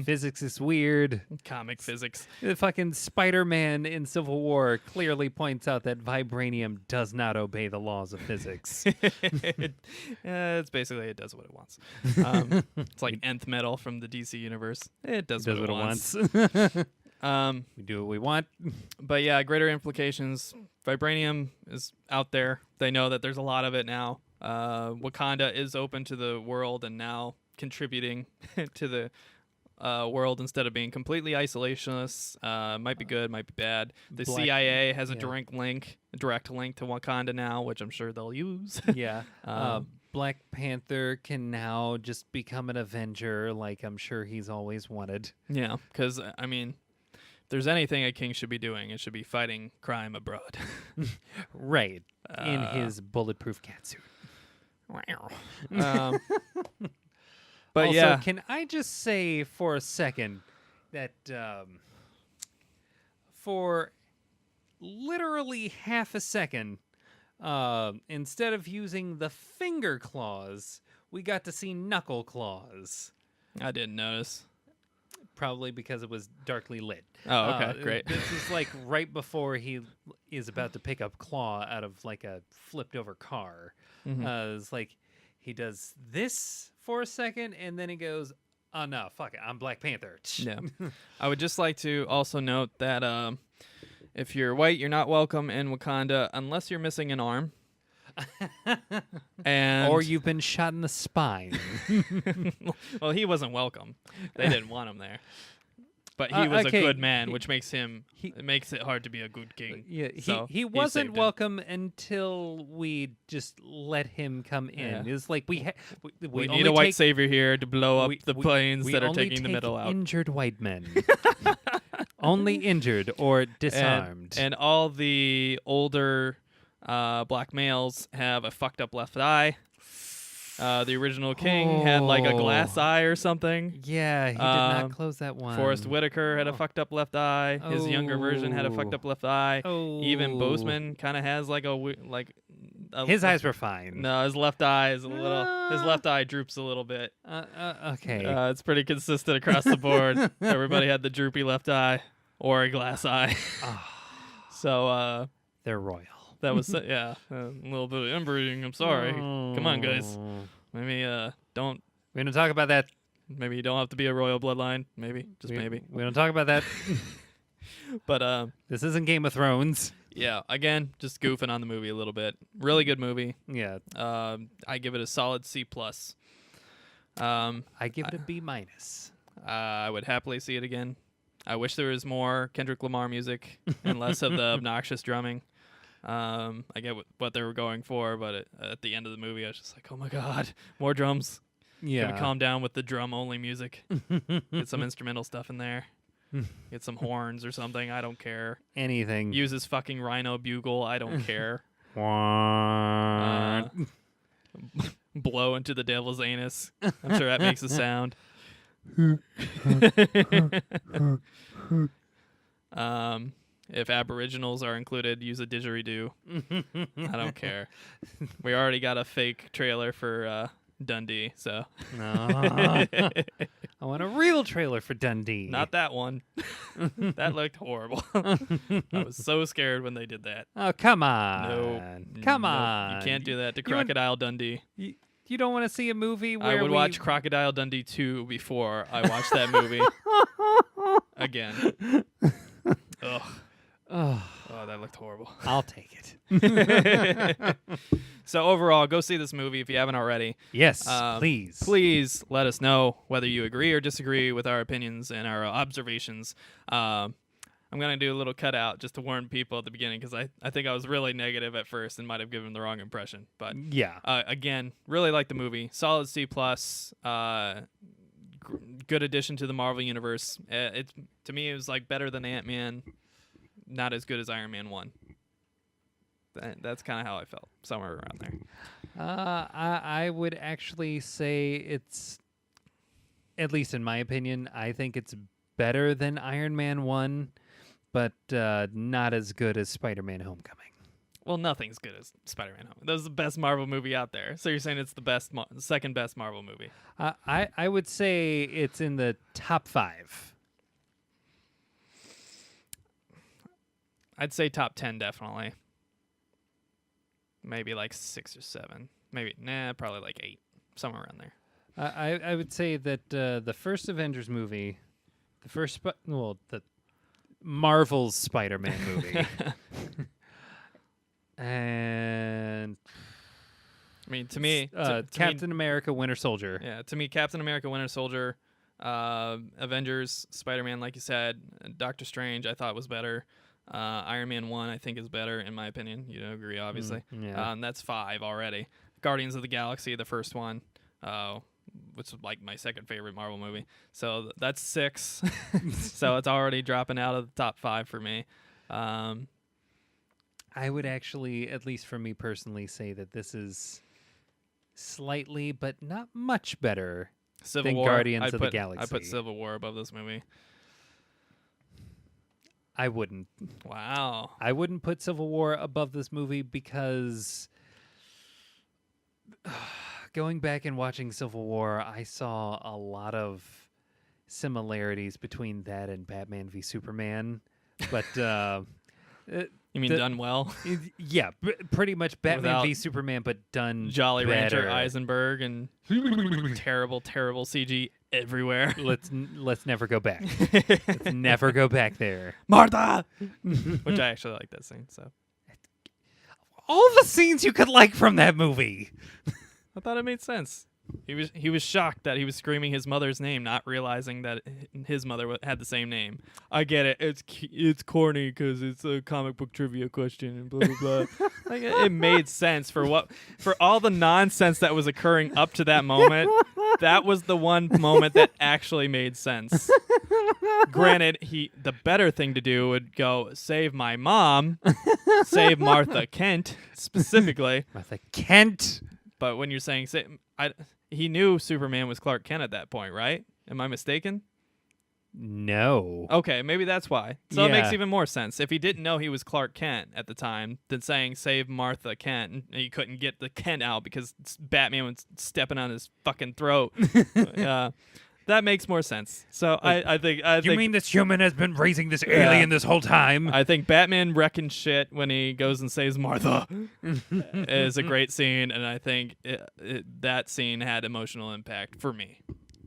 Physics is weird. Comic physics. The fucking Spider-Man in Civil War clearly points out that vibranium does not obey the laws of physics. It's basically, it does what it wants. It's like nth metal from the DC universe. It does what it wants. We do what we want. But yeah, greater implications. Vibranium is out there. They know that there's a lot of it now. Wakanda is open to the world and now contributing to the world instead of being completely isolationist. Might be good, might be bad. The CIA has a direct link to Wakanda now, which I'm sure they'll use. Yeah. Black Panther can now just become an Avenger like I'm sure he's always wanted. Yeah, because, I mean, if there's anything a king should be doing, it should be fighting crime abroad. Right. In his bulletproof catsuit. But also, yeah, can I just say for a second that for literally half a second, instead of using the finger claws, we got to see knuckle claws. I didn't notice. Probably because it was darkly lit. Oh, okay, great. This is like right before he is about to pick up Claw out of like a flipped over car. It's like he does this for a second and then he goes, "Oh no, fuck it, I'm Black Panther." Yeah. I would just like to also note that if you're white, you're not welcome in Wakanda unless you're missing an arm. And or you've been shot in the spine. well, he wasn't welcome. They didn't want him there. But he was okay, a good man, which makes him it makes it hard to be a good king. Yeah, So he wasn't saved him. welcome until we just let him come in. Yeah. It's like we We only need a white take- savior here to blow up the planes we that are only taking the take middle out. Injured white men. Only injured or disarmed. And all the older black males have a fucked up left eye. The original king had like a glass eye or something. Yeah, he did not close that one. Forrest Whitaker had a fucked up left eye. His younger version had a fucked up left eye. Even Boseman kind of has like his eyes were fine. No, his left eye is a little. His left eye droops a little bit. Okay. It's pretty consistent across the board. Everybody had the droopy left eye or a glass eye. So they're royal. that was a little bit of inbreeding. I'm sorry. Come on, guys. Maybe don't. We don't talk about that. Maybe you don't have to be a royal bloodline. Maybe maybe. We don't talk about that. But This isn't Game of Thrones. yeah. Again, just goofing on the movie a little bit. Really good movie. Yeah. I give it a solid C+. I give it a B-. I would happily see it again. I wish there was more Kendrick Lamar music and less of the obnoxious drumming. I get what they were going for, but at the end of the movie, I was just like, oh my god, more drums. Yeah. Gotta calm down with the drum-only music. Get some instrumental stuff in there. Get some horns or something. I don't care. Anything. Use his fucking rhino bugle. I don't care. Blow into the devil's anus. I'm sure that makes a sound. If aboriginals are included, use a didgeridoo. I don't care. We already got a fake trailer for Dundee, so. I want a real trailer for Dundee. Not that one. That looked horrible. I was so scared when they did that. Oh, come on. Nope. Come Nope. on. You can't do that to Crocodile Dundee. You don't want to see a movie where I would watch Crocodile Dundee 2 before I watched that movie again. Ugh. Oh, That looked horrible. I'll take it. So overall, go see this movie if you haven't already. Yes, please. Please let us know whether you agree or disagree with our opinions and our observations. I'm going to do a little cutout just to warn people at the beginning because I think I was really negative at first and might have given the wrong impression. But yeah, again, really like the movie. Solid C+. Good addition to the Marvel Universe. To me, it was like better than Ant-Man. Not as good as Iron Man 1. That's kind of how I felt, somewhere around there. I would actually say it's, at least in my opinion, I think it's better than Iron Man 1, but not as good as Spider-Man Homecoming. Well, nothing's good as Spider-Man Homecoming. That was the best Marvel movie out there. So you're saying it's the second best Marvel movie? I would say it's in the top 5. I'd say top 10, definitely. Maybe like 6 or 7. Maybe, probably like 8. Somewhere around there. I would say that the first Avengers movie, the Marvel's Spider-Man movie, and I mean, to me, Captain America: Winter Soldier. Yeah, to me, Captain America: Winter Soldier, Avengers, Spider-Man, like you said, Doctor Strange, I thought was better. Iron Man 1, I think, is better, in my opinion. You don't agree, obviously. Yeah. That's 5 already. Guardians of the Galaxy, the first one, which is like my second favorite Marvel movie. So that's 6. So it's already dropping out of the top 5 for me. I would actually, at least for me personally, say that this is slightly, but not much better than Guardians of the Galaxy. I put Civil War above this movie. I wouldn't. Wow. I wouldn't put Civil War above this movie because going back and watching Civil War, I saw a lot of similarities between that and Batman v Superman. But you mean done well? Yeah, pretty much Batman v Superman, but done Jolly better. Rancher Eisenberg and terrible CG everywhere. Let's never go back. Let's never go back there. Martha! Which I actually like that scene. So all the scenes you could like from that movie. I thought it made sense. He was shocked that he was screaming his mother's name, not realizing that his mother had the same name. I get it. It's corny because it's a comic book trivia question and blah blah blah. Like, it made sense for all the nonsense that was occurring up to that moment. That was the one moment that actually made sense. Granted, the better thing to do would go save my mom, save Martha Kent specifically. Martha Kent. But when you're saying he knew Superman was Clark Kent at that point, right? Am I mistaken? No. Okay, maybe that's why. So It makes Yeah. even more sense. If he didn't know he was Clark Kent at the time, then saying save Martha Kent, and he couldn't get the Kent out because Batman was stepping on his fucking throat. That makes more sense. So I think You mean this human has been raising this alien this whole time? I think Batman wrecking shit when he goes and saves Martha is a great scene, and I think that scene had emotional impact for me.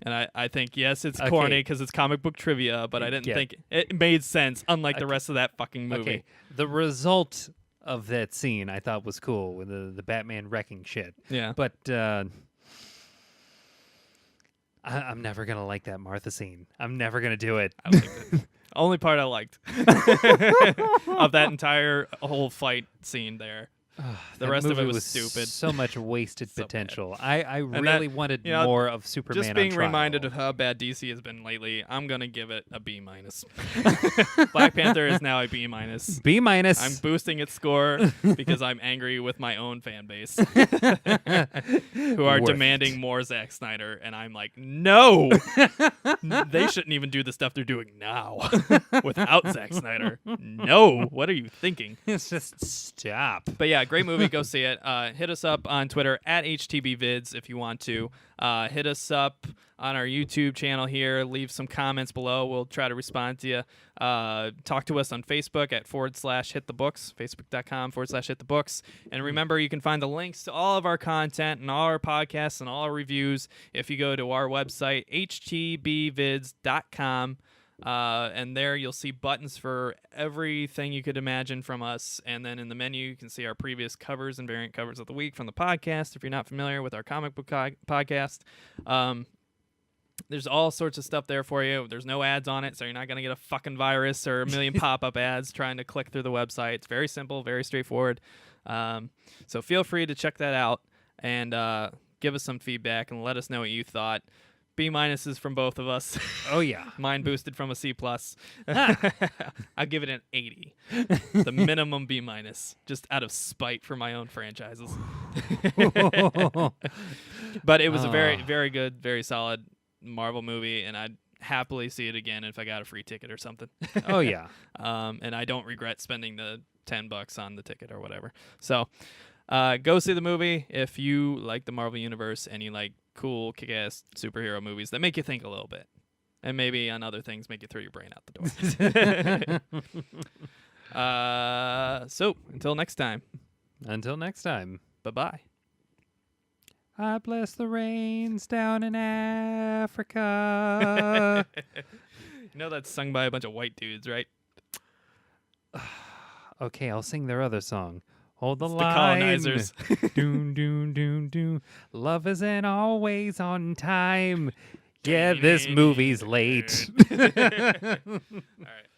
And I think, yes, it's corny because it's comic book trivia, but I didn't think it made sense, unlike the rest of that fucking movie. Okay. The result of that scene I thought was cool with the Batman wrecking shit. Yeah. But I'm never going to like that Martha scene. I'm never going to do it. I liked it. Only part I liked of that entire whole fight scene there. The That rest of it movie was stupid. So much wasted So bad. potential. I And really that, wanted you know, more of Superman. Just being on trial. reminded of how bad DC has been lately, I'm gonna give it a B-. Black Panther is now a B-. B-. I'm boosting its score because I'm angry with my own fan base who are Worth demanding it. more Zack Snyder, and I'm like, no, they shouldn't even do the stuff they're doing now without Zack Snyder. No, what are you thinking? It's just stop. But yeah, great movie. Go see it. Hit us up on Twitter at HTBVids if you want to. Hit us up on our YouTube channel here. Leave some comments below. We'll try to respond to you. Talk to us on Facebook at /HitTheBooks, facebook.com/HitTheBooks. And remember, you can find the links to all of our content and all our podcasts and all our reviews if you go to our website, htbvids.com. And there you'll see buttons for everything you could imagine from us. And then in the menu, you can see our previous covers and variant covers of the week from the podcast. If you're not familiar with our comic book podcast, there's all sorts of stuff there for you. There's no ads on it, so you're not going to get a fucking virus or a million pop-up ads trying to click through the website. It's very simple, very straightforward. So feel free to check that out and give us some feedback and let us know what you thought. B- is from both of us. Oh, yeah. Mine boosted from a C+. I'll give it an 80. The minimum B-, just out of spite for my own franchises. But it was a very, very good, very solid Marvel movie, and I'd happily see it again if I got a free ticket or something. Oh, yeah. And I don't regret spending the $10 on the ticket or whatever. So go see the movie if you like the Marvel Universe and you like cool, kick-ass superhero movies that make you think a little bit. And maybe on other things make you throw your brain out the door. So, until next time. Until next time. Bye-bye. I bless the rains down in Africa. You know that's sung by a bunch of white dudes, right? Okay, I'll sing their other song. Hold the It's line. the colonizers. Doom, doom, doom, doom. Love isn't always on time. Yeah, this movie's late. All right.